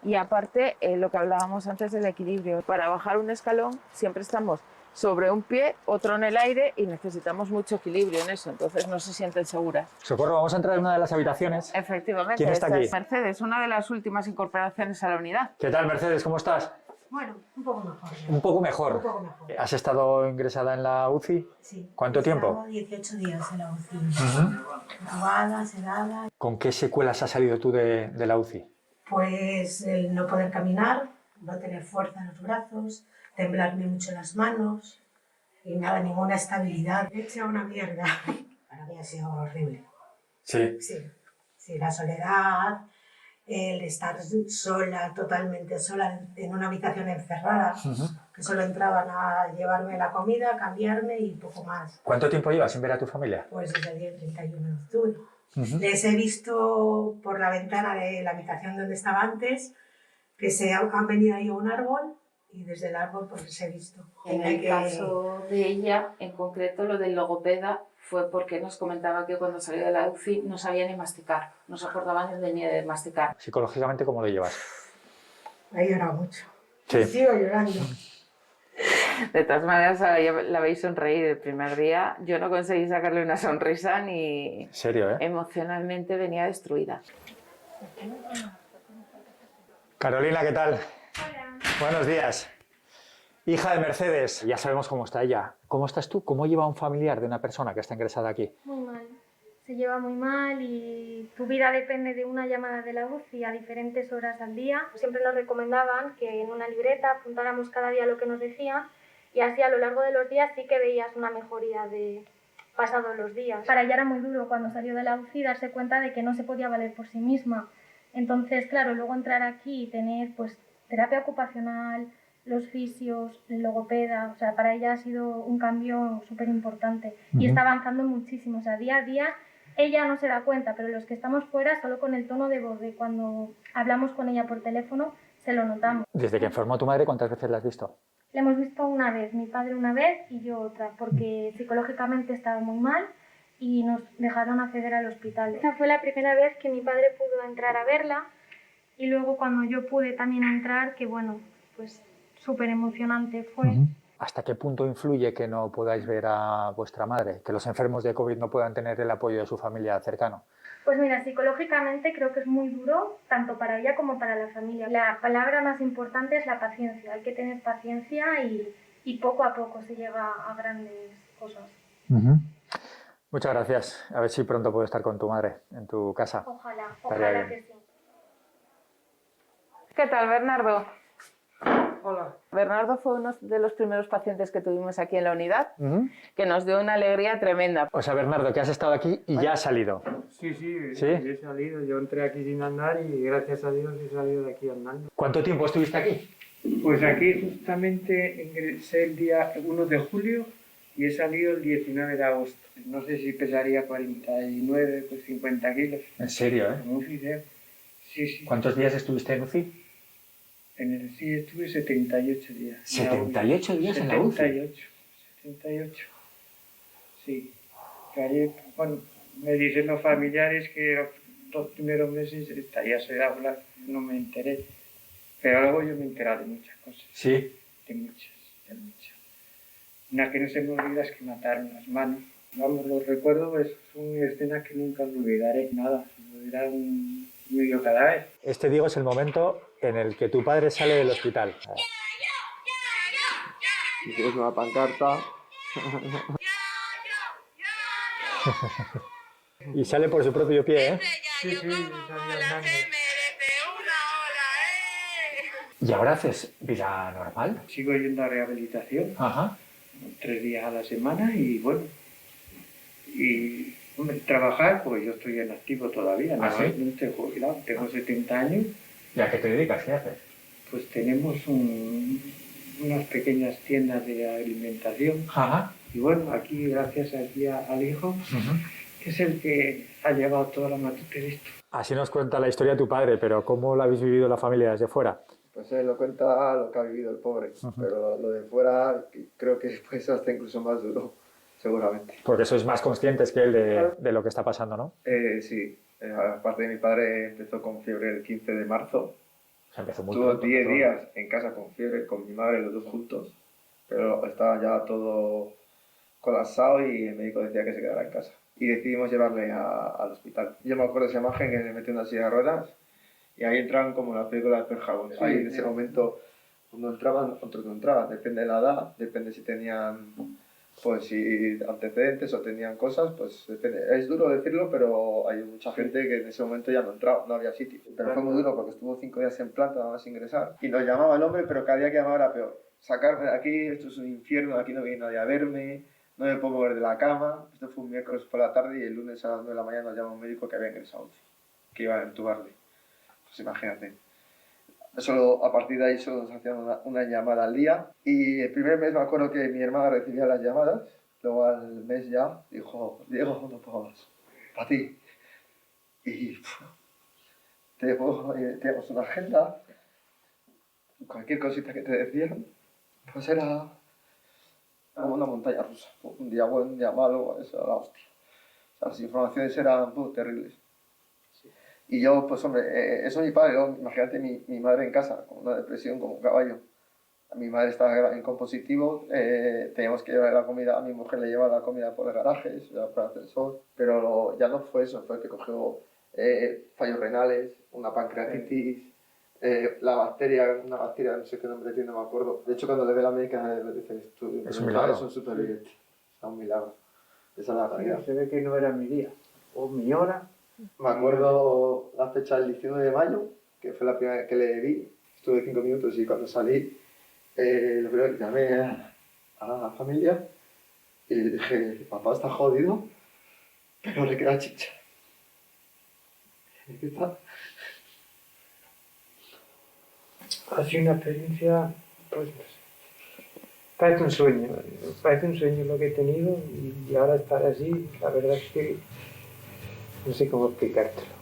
y aparte lo que hablábamos antes del equilibrio. Para bajar un escalón siempre estamos sobre un pie, otro en el aire y necesitamos mucho equilibrio en eso, entonces no se sienten seguras. Socorro, vamos a entrar en una de las habitaciones. Efectivamente. ¿Quién está aquí? Es Mercedes, una de las últimas incorporaciones a la unidad. ¿Qué tal, Mercedes? ¿Cómo estás? Bueno, un poco mejor. Un poco mejor. Un poco mejor. ¿Has estado ingresada en la UCI? Sí. ¿Cuánto tiempo? 18 días en la UCI. Intubada, sedada. ¿Con qué secuelas has salido tú de la UCI? Pues el no poder caminar, no tener fuerza en los brazos, temblarme mucho las manos y nada, ninguna estabilidad. He hecho una mierda. Para mí ha sido horrible. Sí. Sí, la soledad, el estar sola, totalmente sola, en una habitación encerrada, que solo entraban a llevarme la comida, cambiarme y poco más. ¿Cuánto tiempo llevas sin ver a tu familia? Pues desde el día 31 de octubre. Les he visto por la ventana de la habitación donde estaba antes, que se han venido ahí a un árbol y desde el árbol pues les he visto. En el caso de ella, en concreto, lo del logopeda fue porque nos comentaba que cuando salió de la UCI no sabía ni masticar, no se acordaba ni de masticar. ¿Psicológicamente cómo lo llevas? He llorado mucho. Sí. Sigo llorando. De todas maneras, la veis sonreír el primer día. Yo no conseguí sacarle una sonrisa ni... ¿En serio, Emocionalmente venía destruida. Carolina, ¿qué tal? Hola. Buenos días. Hija de Mercedes, ya sabemos cómo está ella. ¿Cómo estás tú? ¿Cómo lleva un familiar de una persona que está ingresada aquí? Muy mal. Se lleva muy mal y tu vida depende de una llamada de la UCI a diferentes horas al día. Siempre nos recomendaban que en una libreta apuntáramos cada día lo que nos decían y así a lo largo de los días sí que veías una mejoría de pasados los días. Para ella era muy duro cuando salió de la UCI darse cuenta de que no se podía valer por sí misma. Entonces, claro, luego entrar aquí y tener pues terapia ocupacional, los fisios, el logopeda, o sea, para ella ha sido un cambio súper importante y está avanzando muchísimo, o sea, día a día ella no se da cuenta, pero los que estamos fuera, solo con el tono de voz de cuando hablamos con ella por teléfono, se lo notamos. Desde que enfermó tu madre, ¿cuántas veces la has visto? La hemos visto una vez, mi padre una vez y yo otra, porque psicológicamente estaba muy mal y nos dejaron acceder al hospital. Esa fue la primera vez que mi padre pudo entrar a verla y luego cuando yo pude también entrar, que bueno, pues súper emocionante fue. ¿Hasta qué punto influye que no podáis ver a vuestra madre? Que los enfermos de COVID no puedan tener el apoyo de su familia cercano. Pues mira, psicológicamente creo que es muy duro, tanto para ella como para la familia. La palabra más importante es la paciencia. Hay que tener paciencia y poco a poco se llega a grandes cosas. Muchas gracias. A ver si pronto puedo estar con tu madre en tu casa. Ojalá que sí. ¿Qué tal, Bernardo? Hola. Bernardo fue uno de los primeros pacientes que tuvimos aquí en la unidad, que nos dio una alegría tremenda. O sea, Bernardo, que has estado aquí y ya has salido. Sí, ¿Sí? he salido. Yo entré aquí sin andar y gracias a Dios he salido de aquí andando. ¿Cuánto tiempo estuviste aquí? Pues aquí justamente ingresé el día 1 de julio y he salido el 19 de agosto. No sé si pesaría 49, pues 50 kilos. ¿En serio, En UCI, sí. ¿Cuántos días estuviste en UCI? En el UCI estuve 78 días. ¿78 días en la UCI? 78. Sí. Caí, bueno, me dicen los familiares que los 2 primeros meses estaría hablar, no me enteré. Pero luego yo me he enterado de muchas cosas. Sí. De muchas. Una que no se me olvida es que mataron las manos. Vamos, los recuerdo, pues son escenas que nunca olvidaré. Nada, era un medio cadáver. Este, Diego, es el momento en el que tu padre sale del hospital. Hicimos una pancarta. Y sale por su propio pie, ¿eh? Sí, salió andando. ¿Y ahora haces vida normal? Sigo yendo a rehabilitación. 3 días a la semana y bueno. Y hombre, trabajar, pues yo estoy en activo todavía, no estoy jubilado, tengo 70 años. ¿Y a qué te dedicas? ¿Qué haces? Pues tenemos unas pequeñas tiendas de alimentación. Y bueno, aquí gracias al hijo, que es el que ha llevado toda la batuta de esto. Así nos cuenta la historia de tu padre, pero ¿cómo lo habéis vivido la familia desde fuera? Pues él lo cuenta lo que ha vivido el pobre, pero lo de fuera creo que pues hasta incluso más duro, seguramente. Porque sois más conscientes que él de lo que está pasando, ¿no? Sí, aparte de mi padre empezó con fiebre el 15 de marzo. O sea, empezó muy Tuvo pronto, 10 días en casa con fiebre, con mi madre, los dos juntos, pero estaba ya todo colapsado y el médico decía que se quedara en casa. Y decidimos llevarle al hospital. Yo me acuerdo de esa imagen que le metió en una silla de ruedas y ahí entraban como las películas de Pearl Harbor. Sí, ahí en ese momento, uno entraban, otros no entraban. Depende de la edad, depende si tenían si antecedentes o tenían cosas, pues depende. Es duro decirlo, pero hay mucha gente que en ese momento ya no entraba, no había sitio. Pero fue muy duro porque estuvo 5 días en planta nada más ingresar. Y nos llamaba el hombre, pero cada día que llamaba era peor. Sacarme de aquí, esto es un infierno, aquí no viene nadie a verme, no me puedo mover de la cama. Esto fue un miércoles por la tarde y el lunes a las 9 de la mañana nos llama un médico que había ingresado, que iba a entubarle. Pues imagínate. A partir de ahí solo nos hacían una llamada al día. Y el primer mes me acuerdo que mi hermana recibía las llamadas. Luego al mes ya dijo, Diego, no puedo más. Para ti. Y teníamos una agenda. Cualquier cosita que te decían, pues era como una montaña rusa. Un día bueno, un día malo, eso era la hostia. O sea, las informaciones eran terribles. Y yo, pues hombre, eso mi padre, imagínate mi madre en casa, con una depresión como un caballo. Mi madre estaba en compositivo, teníamos que llevar la comida, a mi mujer le llevaba la comida por el garaje, por el ascensor, pero ya no fue eso, fue que cogió fallos renales, una pancreatitis, una bacteria, no sé qué nombre tiene, no me acuerdo. De hecho, cuando le ve la médica, le dice, es un milagro. Es un superviviente, es un milagro. Esa es la realidad. Se ve que no era mi día, o mi hora. Me acuerdo la fecha del 19 de mayo, que fue la primera vez que le vi. Estuve 5 minutos y cuando salí, lo primero que llamé a la familia y le dije, papá está jodido, pero le queda chicha. Ha sido una experiencia, pues, parece un sueño lo que he tenido y ahora estar así, la verdad es que no sé cómo explicártelo.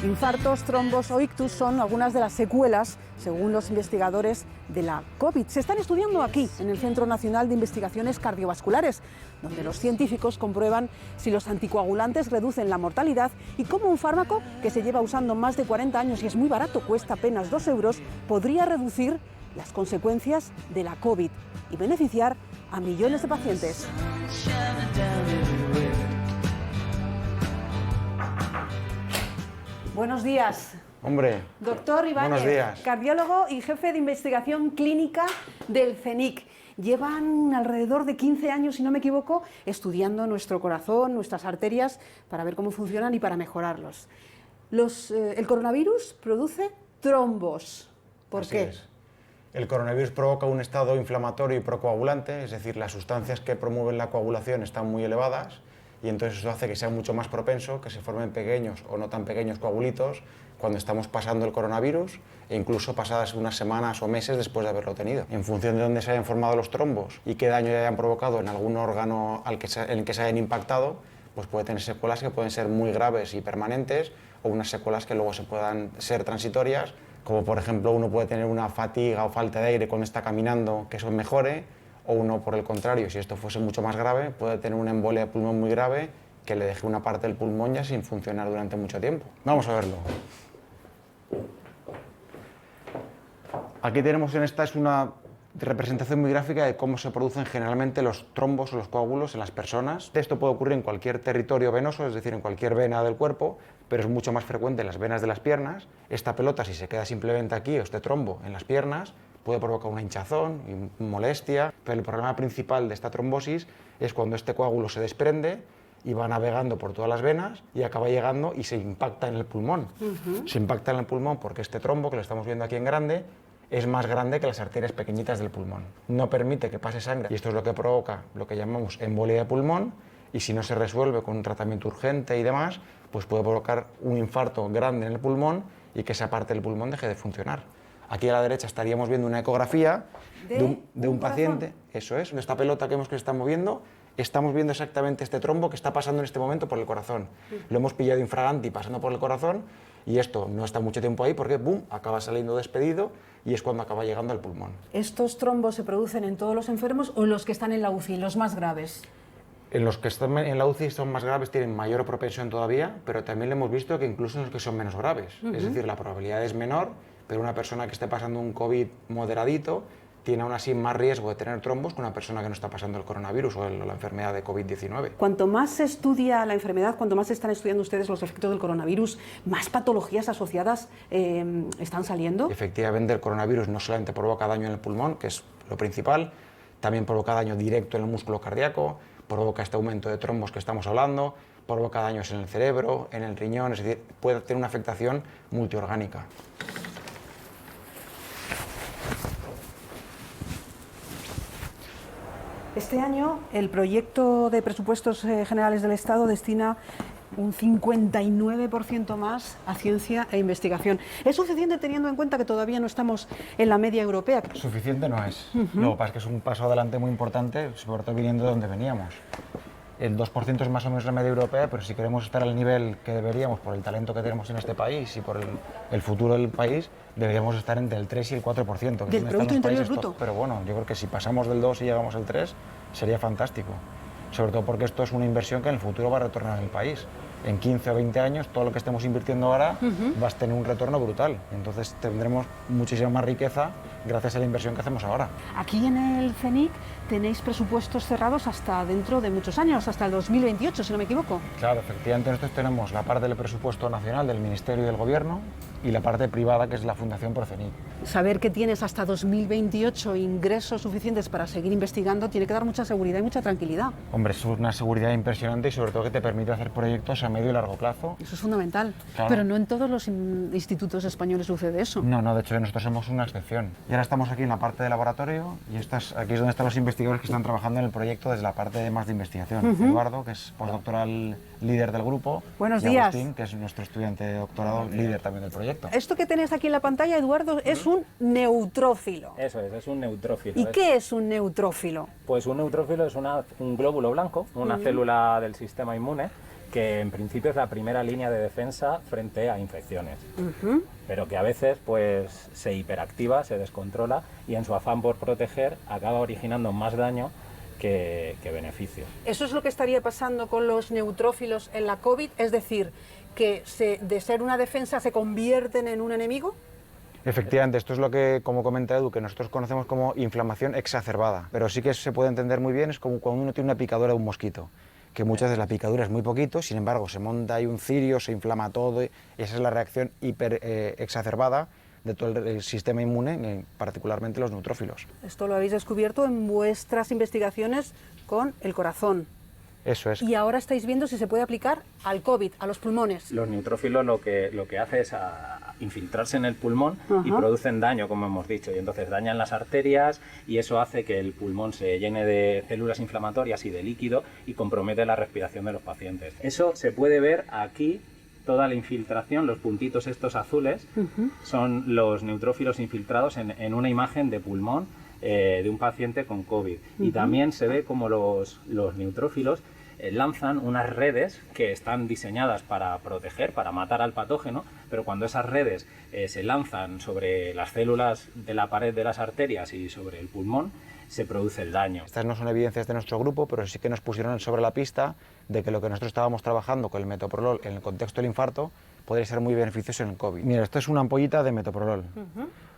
Infartos, trombos o ictus son algunas de las secuelas, según los investigadores, de la COVID. Se están estudiando aquí, en el Centro Nacional de Investigaciones Cardiovasculares, donde los científicos comprueban si los anticoagulantes reducen la mortalidad y cómo un fármaco que se lleva usando más de 40 años y es muy barato, cuesta apenas 2 euros, podría reducir las consecuencias de la COVID y beneficiar a millones de pacientes. Buenos días. Hombre, Doctor Ibáñez, buenos días. Cardiólogo y jefe de investigación clínica del CENIC. Llevan alrededor de 15 años, si no me equivoco, estudiando nuestro corazón, nuestras arterias, para ver cómo funcionan y para mejorarlos. El coronavirus produce trombos. ¿Por Así qué? es. El coronavirus provoca un estado inflamatorio y procoagulante, es decir, las sustancias que promueven la coagulación están muy elevadas y entonces eso hace que sea mucho más propenso que se formen pequeños o no tan pequeños coagulitos cuando estamos pasando el coronavirus e incluso pasadas unas semanas o meses después de haberlo tenido. En función de dónde se hayan formado los trombos y qué daño hayan provocado en algún órgano en el que se hayan impactado, pues puede tener secuelas que pueden ser muy graves y permanentes o unas secuelas que luego se puedan ser transitorias, como por ejemplo uno puede tener una fatiga o falta de aire cuando está caminando, que eso mejore, o uno por el contrario, si esto fuese mucho más grave, puede tener una embolia de pulmón muy grave que le deje una parte del pulmón ya sin funcionar durante mucho tiempo. Vamos a verlo. Aquí tenemos esta es una representación muy gráfica de cómo se producen generalmente los trombos o los coágulos en las personas. Esto puede ocurrir en cualquier territorio venoso, es decir, en cualquier vena del cuerpo, pero es mucho más frecuente en las venas de las piernas. Esta pelota, si se queda simplemente aquí, o este trombo en las piernas, puede provocar una hinchazón y molestia, pero el problema principal de esta trombosis es cuando este coágulo se desprende y va navegando por todas las venas y acaba llegando y se impacta en el pulmón. Se impacta en el pulmón porque este trombo, que lo estamos viendo aquí en grande, es más grande que las arterias pequeñitas del pulmón. No permite que pase sangre y esto es lo que provoca lo que llamamos embolia de pulmón y si no se resuelve con un tratamiento urgente y demás, pues puede provocar un infarto grande en el pulmón y que esa parte del pulmón deje de funcionar. Aquí a la derecha estaríamos viendo una ecografía de un paciente, eso es, de esta pelota que vemos que se está moviendo, estamos viendo exactamente este trombo que está pasando en este momento por el corazón. Lo hemos pillado infraganti pasando por el corazón y esto no está mucho tiempo ahí porque ¡bum!, acaba saliendo despedido y es cuando acaba llegando al pulmón. ¿Estos trombos se producen en todos los enfermos o en los que están en la UCI, los más graves? En los que están en la UCI son más graves tienen mayor propensión todavía, pero también lo hemos visto que incluso en los que son menos graves. Es decir, la probabilidad es menor, pero una persona que esté pasando un COVID moderadito tiene aún así más riesgo de tener trombos que una persona que no está pasando el coronavirus o la enfermedad de COVID-19. Cuanto más se estudia la enfermedad, cuanto más están estudiando ustedes los efectos del coronavirus, más patologías asociadas están saliendo. Efectivamente, el coronavirus no solamente provoca daño en el pulmón, que es lo principal, también provoca daño directo en el músculo cardíaco, provoca este aumento de trombos que estamos hablando, provoca daños en el cerebro, en el riñón, es decir, puede tener una afectación multiorgánica. Este año el proyecto de presupuestos generales del Estado destina un 59% más a ciencia e investigación. ¿Es suficiente teniendo en cuenta que todavía no estamos en la media europea? Suficiente no es. Lo que pasa es que es un paso adelante muy importante, sobre todo viniendo de donde veníamos. El 2% es más o menos la media europea, pero si queremos estar al nivel que deberíamos por el talento que tenemos en este país y por el futuro del país, deberíamos estar entre el 3 y el 4%. ¿Del Producto Interior Bruto? Pero bueno, yo creo que si pasamos del 2 y llegamos al 3, sería fantástico. Sobre todo porque esto es una inversión que en el futuro va a retornar en el país. En 15 o 20 años, todo lo que estemos invirtiendo ahora va a tener un retorno brutal. Entonces tendremos muchísima más riqueza gracias a la inversión que hacemos ahora. Aquí en el CENIC tenéis presupuestos cerrados hasta dentro de muchos años, hasta el 2028, si no me equivoco. Claro, efectivamente nosotros tenemos la parte del presupuesto nacional del Ministerio y del Gobierno y la parte privada, que es la Fundación Procenic. Saber que tienes hasta 2028 ingresos suficientes para seguir investigando tiene que dar mucha seguridad y mucha tranquilidad. Hombre, es una seguridad impresionante y sobre todo que te permite hacer proyectos a medio y largo plazo. Eso es fundamental. Claro. Pero no en todos los institutos españoles sucede eso. No, de hecho nosotros somos una excepción. Y ahora estamos aquí en la parte de laboratorio y aquí es donde están los investigadores que están trabajando en el proyecto desde la parte más de investigación. Eduardo, que es postdoctoral líder del grupo. Buenos y días. Agustín, que es nuestro estudiante de doctorado líder también del proyecto. Esto que tenéis aquí en la pantalla, Eduardo, es un neutrófilo. Eso es un neutrófilo. ¿Y qué es un neutrófilo? Pues un neutrófilo es un glóbulo blanco, una célula del sistema inmune, que en principio es la primera línea de defensa frente a infecciones, pero que a veces pues, se hiperactiva, se descontrola y en su afán por proteger acaba originando más daño que beneficio. ¿Eso es lo que estaría pasando con los neutrófilos en la COVID? Es decir, que de ser una defensa se convierten en un enemigo. Efectivamente, esto es lo que, como comenta Edu, que nosotros conocemos como inflamación exacerbada, pero sí que se puede entender muy bien, es como cuando uno tiene una picadura de un mosquito, que muchas veces la picadura es muy poquito, sin embargo se monta ahí un cirio, se inflama todo y esa es la reacción exacerbada de todo el sistema inmune, particularmente los neutrófilos. Esto lo habéis descubierto en vuestras investigaciones con el corazón. Eso es. Y ahora estáis viendo si se puede aplicar al COVID, a los pulmones. Los neutrófilos lo que hace es infiltrarse en el pulmón y producen daño, como hemos dicho, y entonces dañan las arterias y eso hace que el pulmón se llene de células inflamatorias y de líquido y compromete la respiración de los pacientes. Eso se puede ver aquí. Toda la infiltración, los puntitos estos azules, son los neutrófilos infiltrados en una imagen de pulmón de un paciente con COVID. Y también se ve como los neutrófilos lanzan unas redes que están diseñadas para proteger, para matar al patógeno, pero cuando esas redes se lanzan sobre las células de la pared de las arterias y sobre el pulmón, se produce el daño. Estas no son evidencias de nuestro grupo, pero sí que nos pusieron sobre la pista de que lo que nosotros estábamos trabajando con el metoprolol en el contexto del infarto podría ser muy beneficioso en el COVID. Mira, esto es una ampollita de metoprolol.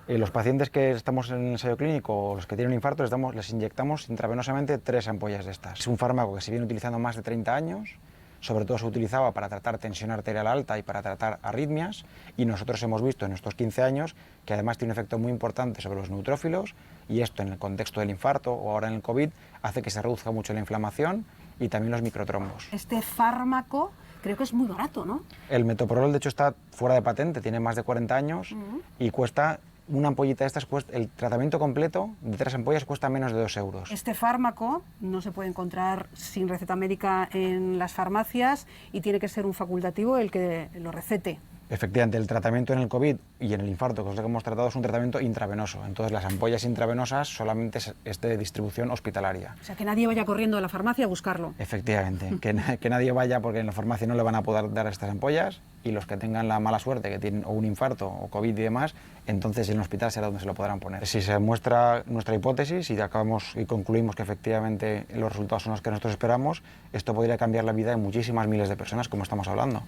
Los pacientes que estamos en el ensayo clínico o los que tienen infarto les inyectamos intravenosamente 3 ampollas de estas. Es un fármaco que se viene utilizando más de 30 años, sobre todo se utilizaba para tratar tensión arterial alta y para tratar arritmias, y nosotros hemos visto en estos 15 años que además tiene un efecto muy importante sobre los neutrófilos, y esto en el contexto del infarto o ahora en el COVID hace que se reduzca mucho la inflamación y también los microtrombos. Este fármaco creo que es muy barato, ¿no? El metoprolol de hecho está fuera de patente, tiene más de 40 años y cuesta... Una ampollita de estas, el tratamiento completo de 3 ampollas cuesta menos de 2 euros. Este fármaco no se puede encontrar sin receta médica en las farmacias y tiene que ser un facultativo el que lo recete. Efectivamente, el tratamiento en el COVID y en el infarto, que es lo que hemos tratado, es un tratamiento intravenoso. Entonces, las ampollas intravenosas solamente es de distribución hospitalaria. O sea, que nadie vaya corriendo a la farmacia a buscarlo. Efectivamente, que nadie vaya porque en la farmacia no le van a poder dar estas ampollas, y los que tengan la mala suerte, que tienen o un infarto o COVID y demás, entonces en el hospital será donde se lo podrán poner. Si se muestra nuestra hipótesis y concluimos que efectivamente los resultados son los que nosotros esperamos, esto podría cambiar la vida de muchísimas miles de personas, como estamos hablando.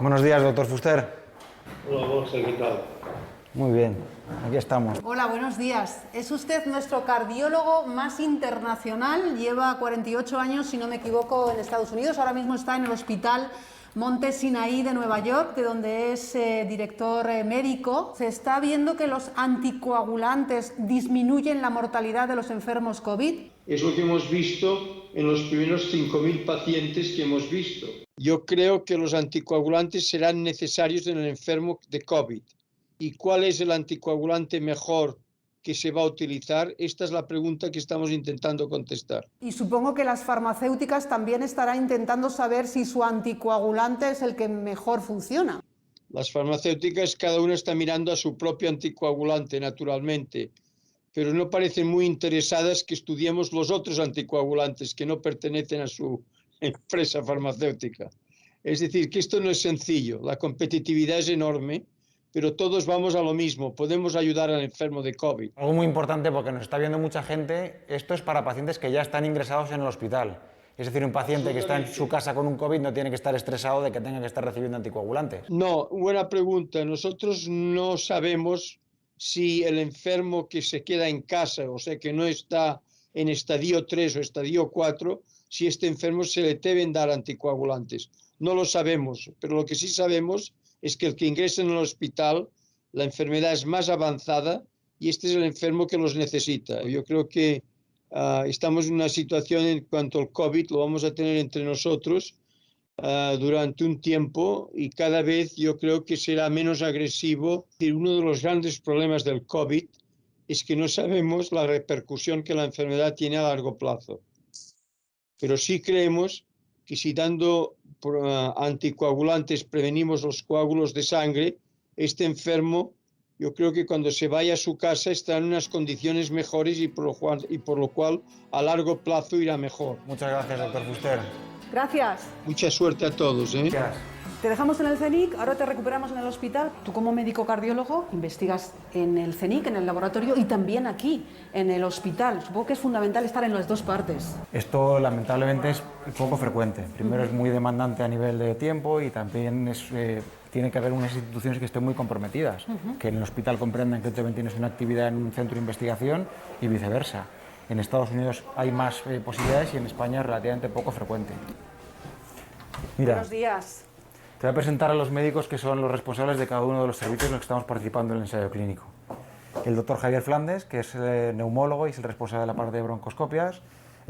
Buenos días, doctor Fuster. Hola, Monse, ¿qué tal? Muy bien, aquí estamos. Hola, buenos días. Es usted nuestro cardiólogo más internacional. Lleva 48 años, si no me equivoco, en Estados Unidos. Ahora mismo está en el Hospital Monte Sinaí de Nueva York, de donde es director médico. Se está viendo que los anticoagulantes disminuyen la mortalidad de los enfermos COVID. Es lo que hemos visto en los primeros 5.000 pacientes que hemos visto. Yo creo que los anticoagulantes serán necesarios en el enfermo de COVID. ¿Y cuál es el anticoagulante mejor que se va a utilizar? Esta es la pregunta que estamos intentando contestar. Y supongo que las farmacéuticas también estarán intentando saber si su anticoagulante es el que mejor funciona. Las farmacéuticas, cada una está mirando a su propio anticoagulante, naturalmente, pero no parecen muy interesadas que estudiemos los otros anticoagulantes que no pertenecen a su empresa farmacéutica. Es decir, que esto no es sencillo, la competitividad es enorme, pero todos vamos a lo mismo, podemos ayudar al enfermo de COVID. Algo muy importante, porque nos está viendo mucha gente, esto es para pacientes que ya están ingresados en el hospital. Es decir, un paciente que está en su casa con un COVID no tiene que estar estresado de que tenga que estar recibiendo anticoagulantes. No, buena pregunta. Nosotros no sabemos si el enfermo que se queda en casa, o sea, que no está en estadio 3 o estadio 4, si este enfermo se le deben dar anticoagulantes. No lo sabemos, pero lo que sí sabemos es que el que ingresa en el hospital, la enfermedad es más avanzada y este es el enfermo que los necesita. Yo creo que estamos en una situación en cuanto al COVID, lo vamos a tener entre nosotros durante un tiempo y cada vez yo creo que será menos agresivo. Y uno de los grandes problemas del COVID es que no sabemos la repercusión que la enfermedad tiene a largo plazo. Pero sí creemos que si dando anticoagulantes prevenimos los coágulos de sangre, este enfermo, yo creo que cuando se vaya a su casa estará en unas condiciones mejores y por lo cual a largo plazo irá mejor. Muchas gracias, doctor Fuster. Gracias. Mucha suerte a todos. Gracias. Te dejamos en el CENIC, ahora te recuperamos en el hospital. Tú como médico cardiólogo investigas en el CENIC, en el laboratorio y también aquí, en el hospital. Supongo que es fundamental estar en las dos partes. Esto lamentablemente es poco frecuente. Primero es muy demandante a nivel de tiempo y también tiene que haber unas instituciones que estén muy comprometidas, que en el hospital comprendan que tú también tienes una actividad en un centro de investigación y viceversa. En Estados Unidos hay más posibilidades y en España es relativamente poco frecuente. Mira. Buenos días. Te voy a presentar a los médicos que son los responsables de cada uno de los servicios en los que estamos participando en el ensayo clínico. El doctor Javier Flandes, que es neumólogo y es el responsable de la parte de broncoscopias,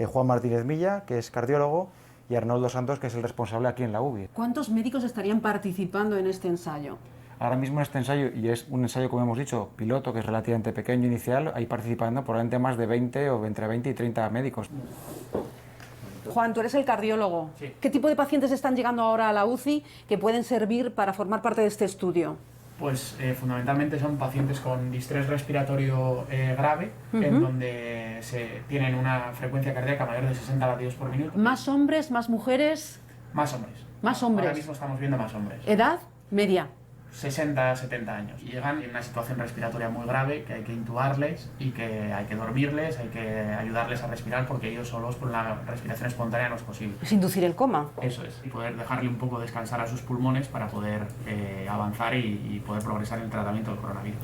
Juan Martínez Milla, que es cardiólogo, y Arnoldo Santos, que es el responsable aquí en la UBI. ¿Cuántos médicos estarían participando en este ensayo? Ahora mismo en este ensayo, y es un ensayo, como hemos dicho, piloto, que es relativamente pequeño inicial, hay participando probablemente más de 20 o entre 20 y 30 médicos. Juan, tú eres el cardiólogo. Sí. ¿Qué tipo de pacientes están llegando ahora a la UCI que pueden servir para formar parte de este estudio? Pues fundamentalmente son pacientes con distrés respiratorio grave, en donde tienen una frecuencia cardíaca mayor de 60 latidos por minuto. ¿Más hombres, más mujeres? Más hombres. Más hombres. Ahora mismo estamos viendo más hombres. ¿Edad? Media. 60, 70 años. Y llegan en una situación respiratoria muy grave que hay que intubarles y que hay que dormirles, hay que ayudarles a respirar porque ellos solos por la respiración espontánea no es posible. Es inducir el coma. Eso es. Y poder dejarle un poco descansar a sus pulmones para poder avanzar y poder progresar en el tratamiento del coronavirus.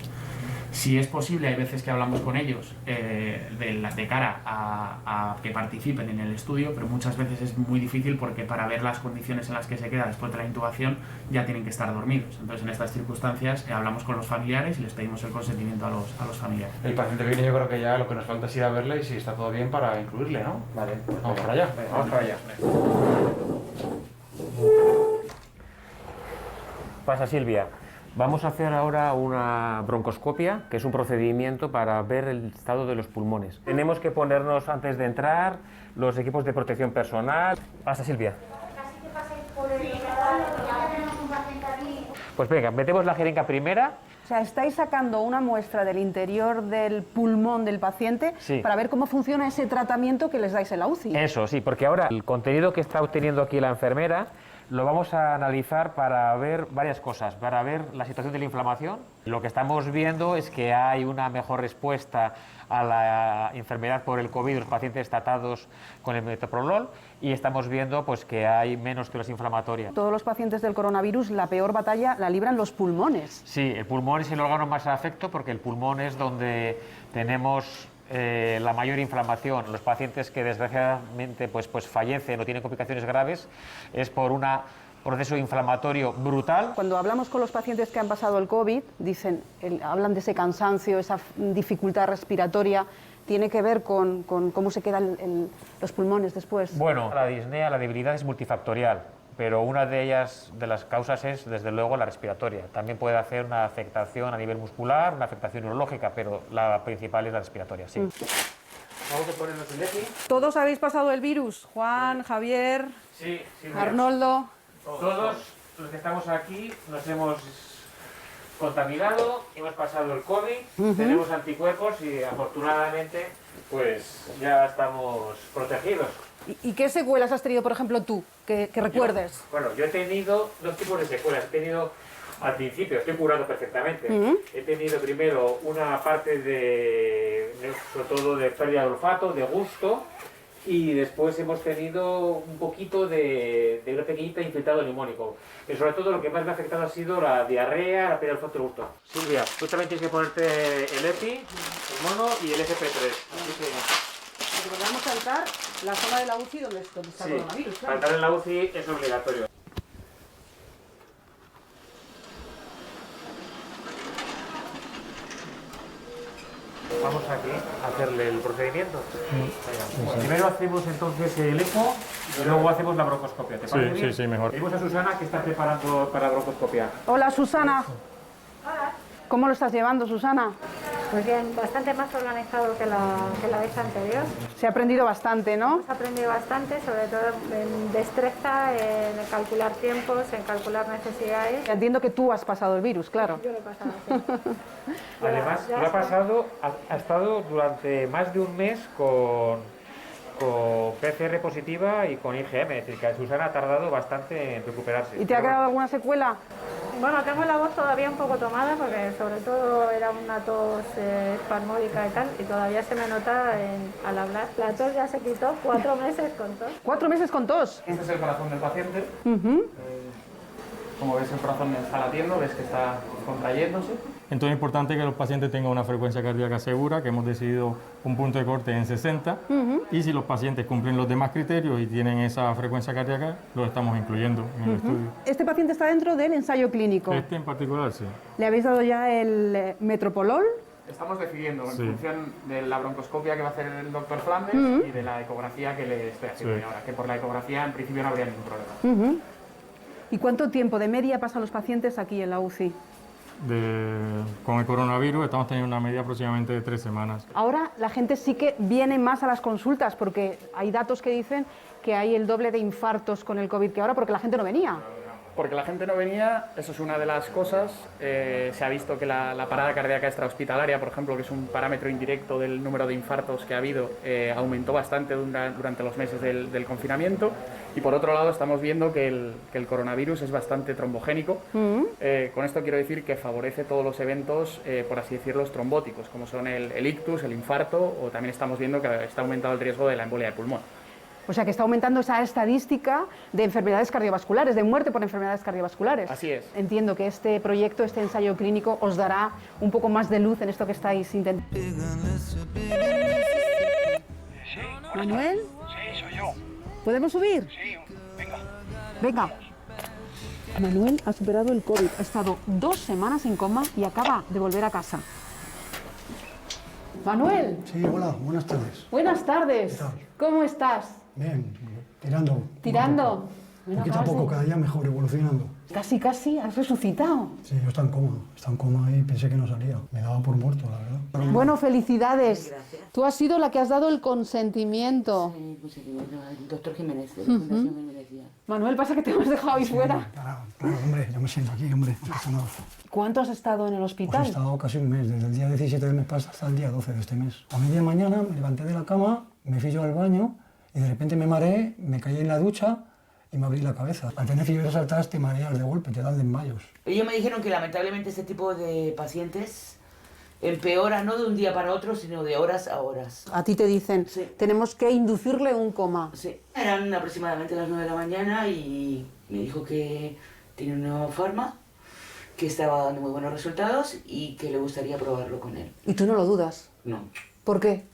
Si es posible, hay veces que hablamos con ellos de cara a que participen en el estudio, pero muchas veces es muy difícil porque para ver las condiciones en las que se queda después de la intubación ya tienen que estar dormidos. Entonces, en estas circunstancias hablamos con los familiares y les pedimos el consentimiento a los familiares. El paciente viene, yo creo que ya lo que nos falta es ir a verle y si está todo bien para incluirle, ¿no? Vale. Vamos para allá. Vamos para allá. Pasa, Silvia. Vamos a hacer ahora una broncoscopia, que es un procedimiento para ver el estado de los pulmones. Tenemos que ponernos, antes de entrar, los equipos de protección personal. Pasa, Silvia. Pues venga, metemos la jeringa primera. O sea, estáis sacando una muestra del interior del pulmón del paciente para ver cómo funciona ese tratamiento que les dais en la UCI. Eso, sí, porque ahora el contenido que está obteniendo aquí la enfermera lo vamos a analizar para ver varias cosas, para ver la situación de la inflamación. Lo que estamos viendo es que hay una mejor respuesta a la enfermedad por el COVID, los pacientes tratados con el metoprolol, y estamos viendo pues, que hay menos células inflamatorias. Todos los pacientes del coronavirus, la peor batalla la libran los pulmones. Sí, el pulmón es el órgano más afecto porque el pulmón es donde tenemos la mayor inflamación. Los pacientes que desgraciadamente pues fallecen o tienen complicaciones graves es por un proceso inflamatorio brutal. Cuando hablamos con los pacientes que han pasado el COVID, hablan de ese cansancio, esa dificultad respiratoria. ¿Tiene que ver con cómo se quedan los pulmones después? Bueno, la disnea, la debilidad es multifactorial, pero una de ellas, de las causas, es desde luego la respiratoria. También puede hacer una afectación a nivel muscular, una afectación neurológica, pero la principal es la respiratoria, sí. Vamos a ponernos el EPI. ¿Todos habéis pasado el virus? Juan, Javier, sí, Arnoldo. Todos los que estamos aquí nos hemos contaminado, hemos pasado el COVID, tenemos anticuerpos y afortunadamente pues ya estamos protegidos. ¿Y qué secuelas has tenido, por ejemplo, tú, que recuerdes? Yo he tenido dos tipos de secuelas. He tenido, al principio, estoy curado perfectamente. He tenido primero una parte sobre todo de pérdida de olfato, de gusto, y después hemos tenido un poquito de una pequeñita infiltrado neumónico. Pero sobre todo lo que más me ha afectado ha sido la diarrea, la pérdida del olfato y el gusto. Silvia, tú también tienes que ponerte el EPI, el mono y el FP3. Así que... Recordamos saltar la zona de la UCI donde está el coronavirus. Claro. Saltar en la UCI es obligatorio. Vamos aquí a hacerle el procedimiento. Primero hacemos entonces el eco y luego hacemos la broncoscopia. ¿Te parece bien? Sí, mejor. Tenemos a Susana que está preparando para la broncoscopia. Hola, Susana. Hola. ¿Cómo lo estás llevando, Susana? Pues bien, bastante más organizado que la vez anterior. Se ha aprendido bastante, ¿no? Hemos aprendido bastante, sobre todo en destreza, en calcular tiempos, en calcular necesidades. Entiendo que tú has pasado el virus, claro. Yo lo he pasado, sí. Además, Ya lo ha está. pasado, ha estado durante más de un mes con PCR positiva y con IgM, es decir, que Susana ha tardado bastante en recuperarse. ¿Y te ha quedado alguna secuela? Bueno, tengo la voz todavía un poco tomada porque sobre todo era una tos espasmódica y tal, y todavía se me nota al hablar. La tos ya se quitó, 4 meses con tos. 4 meses con tos. Este es el corazón del paciente. Como ves, el corazón está latiendo, ves que está contrayéndose. Entonces es importante que los pacientes tengan una frecuencia cardíaca segura, que hemos decidido un punto de corte en 60, y si los pacientes cumplen los demás criterios y tienen esa frecuencia cardíaca, los estamos incluyendo en el estudio. Este paciente está dentro del ensayo clínico. Este en particular, sí. ¿Le habéis dado ya el metropolol? Estamos decidiendo en Sí. función de la broncoscopia que va a hacer el doctor Flanders y de la ecografía que le estoy haciendo Sí. ahora, que por la ecografía en principio no habría ningún problema. ¿Y cuánto tiempo de media pasan los pacientes aquí en la UCI? Con el coronavirus estamos teniendo una media aproximadamente de 3 semanas. Ahora la gente sí que viene más a las consultas porque hay datos que dicen que hay el doble de infartos con el COVID que ahora porque la gente no venía. Porque la gente no venía, eso es una de las cosas. Se ha visto que la parada cardíaca extrahospitalaria, por ejemplo, que es un parámetro indirecto del número de infartos que ha habido, aumentó bastante durante los meses del confinamiento. Y por otro lado, estamos viendo que el coronavirus es bastante trombogénico. Con esto quiero decir que favorece todos los eventos, por así decirlo, trombóticos, como son el ictus, el infarto, o también estamos viendo que está aumentado el riesgo de la embolia de pulmón. O sea que está aumentando esa estadística de enfermedades cardiovasculares, de muerte por enfermedades cardiovasculares. Así es. Entiendo que este proyecto, este ensayo clínico, os dará un poco más de luz en esto que estáis intentando. ¿Manuel? Sí, soy yo. ¿Podemos subir? Sí, venga. Venga. Manuel ha superado el COVID, ha estado 2 semanas en coma y acaba de volver a casa. Manuel. Sí, hola, buenas tardes. Buenas tardes. ¿Qué tal? ¿Cómo estás? Bien, tirando. ¿Tirando? Poquito a poco, cada día mejor, evolucionando. Casi, has resucitado. Sí, yo estaba en coma y pensé que no salía. Me daba por muerto, la verdad. Bueno, felicidades. Tú has sido la que has dado el consentimiento. Sí, consentimiento, el doctor Jiménez, de la Ujú. Fundación Jiménez. Manuel, pasa que te hemos dejado ahí fuera. Claro, hombre, yo me siento aquí, hombre, no pasa nada. ¿Cuánto has estado en el Pues hospital? he estado casi un mes, desde el día 17 del mes pasado hasta el día 12 de este mes. A media mañana me levanté de la cama, me fui yo al baño y de repente me mareé, me caí en la ducha y me abrí la cabeza. Al tener fiebres altas te mareas de golpe, te dan desmayos. Ellos me dijeron que lamentablemente este tipo de pacientes empeora no de un día para otro, sino de horas a horas. A ti te dicen, tenemos que inducirle un coma. Sí. Eran aproximadamente las 9 de la mañana y me dijo que tiene un nuevo farma, que estaba dando muy buenos resultados y que le gustaría probarlo con él. ¿Y tú no lo dudas? No, ¿Por qué?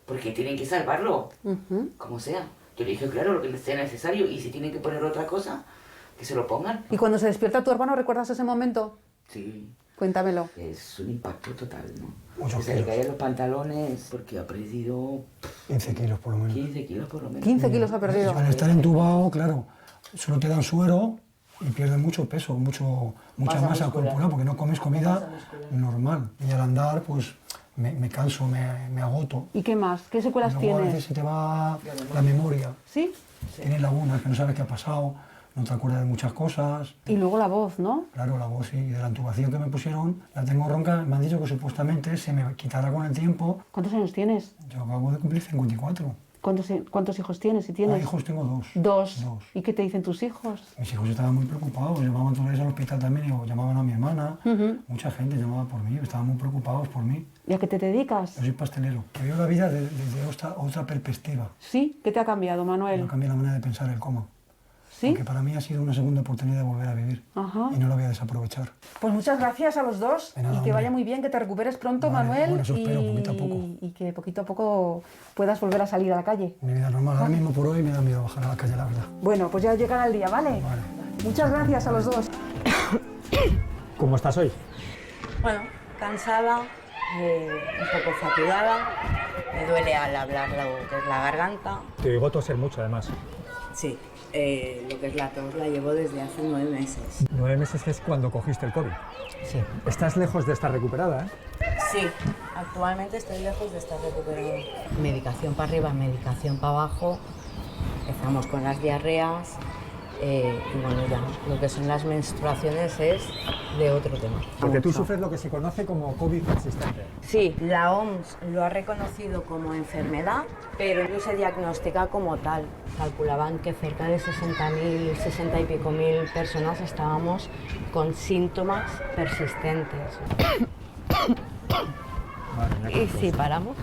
porque tienen que salvarlo, Ujú. como sea. Yo le dije, claro, lo que sea necesario, y si tienen que poner otra cosa, que se lo pongan. ¿Y cuando se despierta tu hermano, recuerdas ese momento? Sí. Cuéntamelo. Es un impacto total, ¿no? Muchos Se le kilos. caen los pantalones porque ha perdido 15 kilos por lo menos. 15 kilos por lo menos. 15 kilos ha perdido. Al estar entubado, claro, solo te dan suero y pierdes mucho peso, mucha Masa masa muscular. corporal, porque no comes comida normal. Y al andar, pues me canso, me agoto. ¿Y qué más? ¿Qué secuelas Luego a tienes? veces se te va la memoria. ¿Sí? Tienes lagunas que no sabes qué ha pasado, no te acuerdas de muchas cosas. Y luego la voz, ¿no? Claro, la voz sí, de la intubación que me pusieron, la tengo ronca, me han dicho que supuestamente se me quitará con el tiempo. ¿Cuántos años tienes? Yo acabo de cumplir 54. ¿Cuántos hijos tienes? Si tienes? Hijos tengo dos. Dos. ¿Y qué te dicen tus hijos? Mis hijos estaban muy preocupados, llamaban todos los días al hospital también, y llamaban a mi hermana, mucha gente llamaba por mí, estaban muy preocupados por mí. ¿Y a qué te dedicas? Yo soy pastelero. Veo la vida desde otra perspectiva. ¿Sí? ¿Qué te ha cambiado, Manuel? Me ha cambiado la manera de pensar el coma. ¿Sí? Porque para mí ha sido una segunda oportunidad de volver a vivir. Ajá. Y no lo voy a desaprovechar. Pues muchas gracias a los dos y que vaya muy bien, que te recuperes pronto, Manuel, bueno, eso espero, poquito a poco. Y que poquito a poco puedas volver a salir a la calle. Mi vida normal, ahora mismo por hoy me da miedo bajar a la calle, la verdad. Bueno, pues ya llegará el día, ¿vale? Muchas gracias a los dos. ¿Cómo estás hoy? Bueno, cansada, un poco fatigada, me duele al hablar lo que es la garganta. Te oigo toser mucho, además. Sí, lo que es la tos la llevo desde hace 9 meses. 9 meses es cuando cogiste el COVID. Sí. Estás lejos de estar recuperada, ¿eh? Sí, actualmente estoy lejos de estar recuperada. Medicación para arriba, medicación para abajo. Empezamos con las diarreas. Y bueno, ya lo que son las menstruaciones es de otro tema. Porque tú sufres lo que se conoce como COVID persistente. Sí, la OMS lo ha reconocido como enfermedad, pero no se diagnostica como tal. Calculaban que cerca de 60.000, 60 y pico mil personas estábamos con síntomas persistentes. Y si paramos,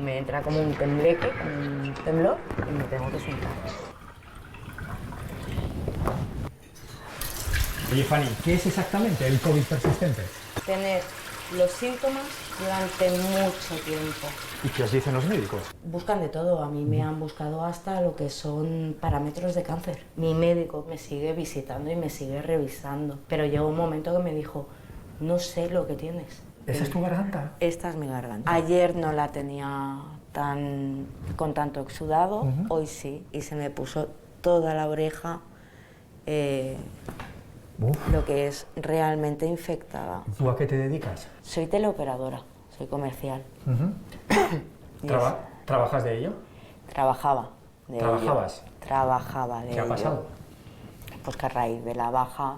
me entra como un tembleque, un temblor, y me tengo que sentar. Oye, Fanny, ¿qué es exactamente el COVID persistente? Tener los síntomas durante mucho tiempo. ¿Y qué os dicen los médicos? Buscan de todo. A mí me han buscado hasta lo que son parámetros de cáncer. Mi médico me sigue visitando y me sigue revisando. Pero llegó un momento que me dijo, no sé lo que tienes. ¿Esa es tu garganta? Esta es mi garganta. Ayer no la tenía con tanto exudado, hoy sí, y se me puso toda la oreja, lo que es realmente infectada. ¿Tú a qué te dedicas? Soy teleoperadora, soy comercial. ¿Trabajas de ello? Trabajaba de ¿Trabajabas? ello. Trabajaba de ello. ¿Qué ha pasado? Pues que a raíz de la baja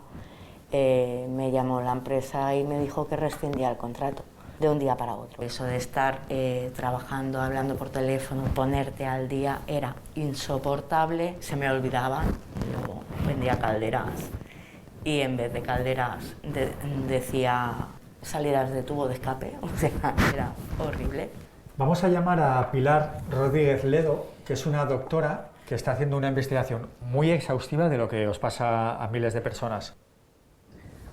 me llamó la empresa y me dijo que rescindía el contrato de un día para otro. Eso de estar trabajando, hablando por teléfono, ponerte al día, era insoportable. Se me olvidaba, luego vendía calderas y en vez de calderas decía salidas de tubo de escape, o sea, era horrible. Vamos a llamar a Pilar Rodríguez Ledo, que es una doctora que está haciendo una investigación muy exhaustiva de lo que os pasa a miles de personas.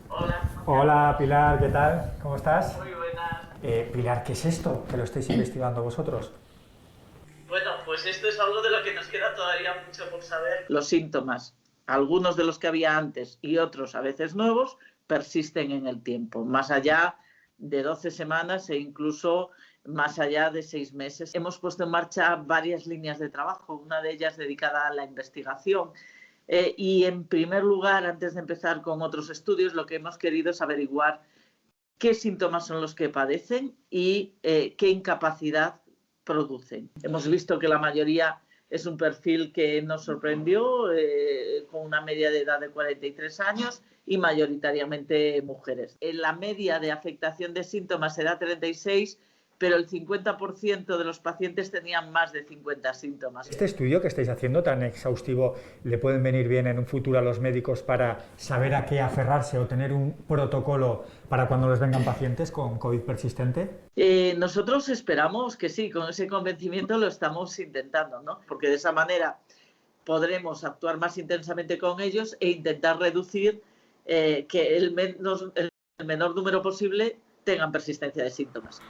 Hola. Hola Pilar, ¿qué tal? ¿Cómo estás? Muy buenas. Pilar, ¿qué es esto que lo estáis investigando vosotros? Bueno, pues esto es algo de lo que nos queda todavía mucho por saber. Los síntomas, algunos de los que había antes y otros a veces nuevos, persisten en el tiempo, más allá de 12 semanas e incluso más allá de 6 meses. Hemos puesto en marcha varias líneas de trabajo, una de ellas dedicada a la investigación. Y en primer lugar, antes de empezar con otros estudios, lo que hemos querido es averiguar qué síntomas son los que padecen y qué incapacidad producen. Hemos visto que la mayoría es un perfil que nos sorprendió, con una media de edad de 43 años y mayoritariamente mujeres. En la media de afectación de síntomas era 36, pero el 50% de los pacientes tenían más de 50 síntomas. ¿Este estudio que estáis haciendo tan exhaustivo le pueden venir bien en un futuro a los médicos para saber a qué aferrarse o tener un protocolo para cuando les vengan pacientes con COVID persistente? Nosotros esperamos que sí, con ese convencimiento lo estamos intentando, ¿no? Porque de esa manera podremos actuar más intensamente con ellos e intentar reducir que el menor número posible tengan persistencia de síntomas.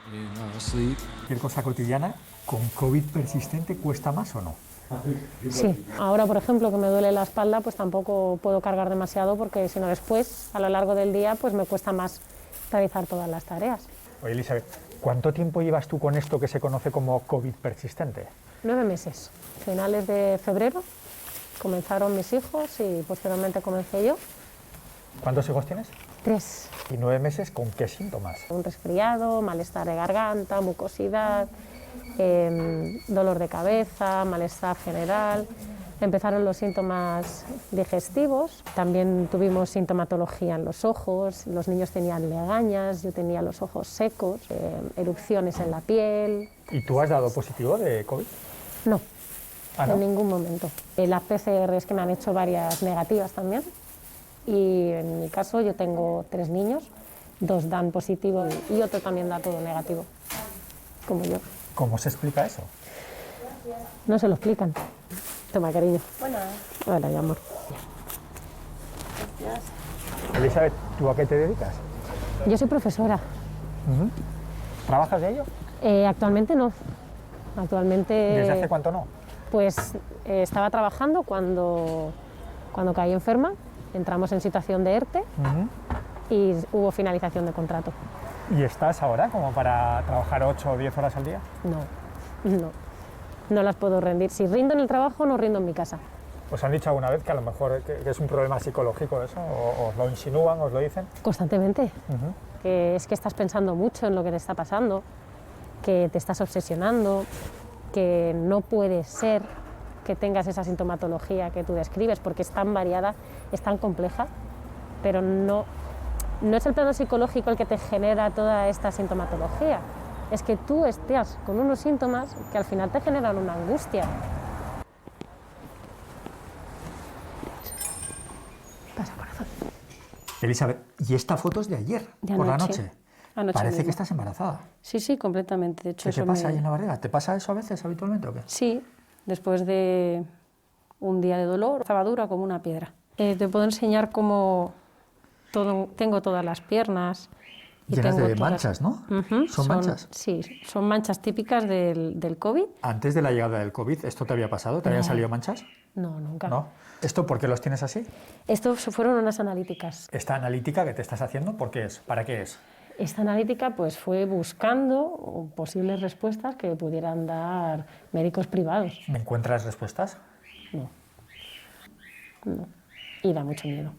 ¿Cualquier cosa cotidiana con COVID persistente cuesta más o no? Sí, ahora por ejemplo que me duele la espalda, pues tampoco puedo cargar demasiado porque si no después, a lo largo del día, pues me cuesta más realizar todas las tareas. Oye Elizabeth, ¿cuánto tiempo llevas tú con esto que se conoce como COVID persistente? 9 meses, finales de febrero comenzaron mis hijos y posteriormente comencé yo. ¿Cuántos hijos tienes? 3. ¿Y 9 meses con qué síntomas? Un resfriado, malestar de garganta, mucosidad, dolor de cabeza, malestar general, Empezaron los síntomas digestivos, también tuvimos sintomatología en los ojos, los niños tenían legañas, yo tenía los ojos secos, erupciones en la piel. ¿Y tú has dado positivo de COVID? No, ¿no? En ningún momento. Las PCRs que me han hecho varias negativas también, y en mi caso yo tengo 3 niños, 2 dan positivo y otro también da todo negativo, como yo. ¿Cómo se explica eso? No se lo explican. Toma, cariño. Bueno. Hola, mi amor. Gracias. Elizabeth, ¿tú a qué te dedicas? Yo soy profesora. ¿Trabajas de ello? Actualmente no. Actualmente... ¿Desde hace cuánto no? Pues estaba trabajando cuando caí enferma, entramos en situación de ERTE y hubo finalización de contrato. ¿Y estás ahora como para trabajar 8 o 10 horas al día? No las puedo rendir. Si rindo en el trabajo, no rindo en mi casa. ¿Os han dicho alguna vez que a lo mejor que es un problema psicológico eso? ¿O os lo insinúan, os lo dicen? Constantemente. Que es que estás pensando mucho en lo que te está pasando, que te estás obsesionando, que no puede ser que tengas esa sintomatología que tú describes, porque es tan variada, es tan compleja, pero no es el plano psicológico el que te genera toda esta sintomatología. Es que tú estés con unos síntomas que al final te generan una angustia. Pasa, corazón. Elizabeth, ¿y esta foto es de ayer, por la noche? Parece mismo. que estás embarazada. Sí, completamente. De hecho, ¿Qué te pasa ahí en la barriga? ¿Te pasa eso a veces habitualmente o qué? Sí, después de un día de dolor, estaba dura como una piedra. Te puedo enseñar cómo tengo todas las piernas. Llenas de manchas, ¿no? ¿Son manchas? Sí, son manchas típicas del COVID. Antes de la llegada del COVID, ¿esto te había pasado? ¿Te habían salido manchas? No, nunca. ¿No? ¿Esto por qué los tienes así? Estos fueron unas analíticas. ¿Esta analítica que te estás haciendo, por qué es? ¿Para qué es? Esta analítica pues, fue buscando posibles respuestas que pudieran dar médicos privados. ¿Me encuentras respuestas? No. Y da mucho miedo.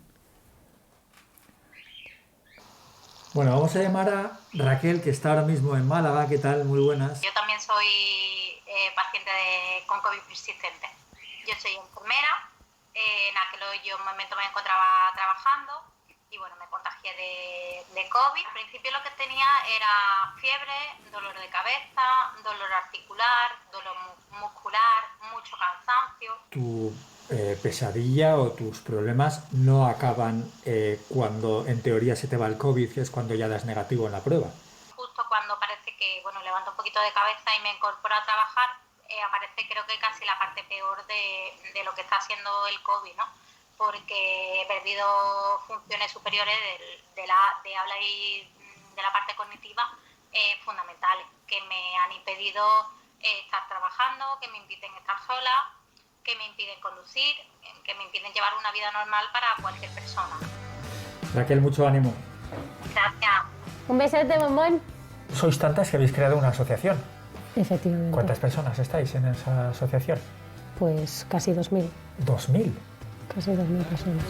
Bueno, vamos a llamar a Raquel, que está ahora mismo en Málaga. ¿Qué tal? Muy buenas. Yo también soy paciente con COVID persistente. Yo soy enfermera. En aquel momento me encontraba trabajando y bueno, me contagié de COVID. Al principio lo que tenía era fiebre, dolor de cabeza, dolor articular, dolor muscular, mucho cansancio. Tu pesadilla o tus problemas no acaban cuando en teoría se te va el COVID, que es cuando ya das negativo en la prueba. Justo cuando parece que levanto un poquito de cabeza y me incorporo a trabajar, aparece creo que casi la parte peor de lo que está haciendo el COVID, ¿no? Porque he perdido funciones superiores de habla y de la parte cognitiva fundamentales, que me han impedido estar trabajando, que me impiden estar sola, que me impiden conducir, que me impiden llevar una vida normal para cualquier persona. Raquel, mucho ánimo. Gracias. Un besete, bombón. Sois tantas que habéis creado una asociación. Efectivamente. ¿Cuántas personas estáis en esa asociación? Pues casi 2.000. ¿2.000? Casi 2.000 personas.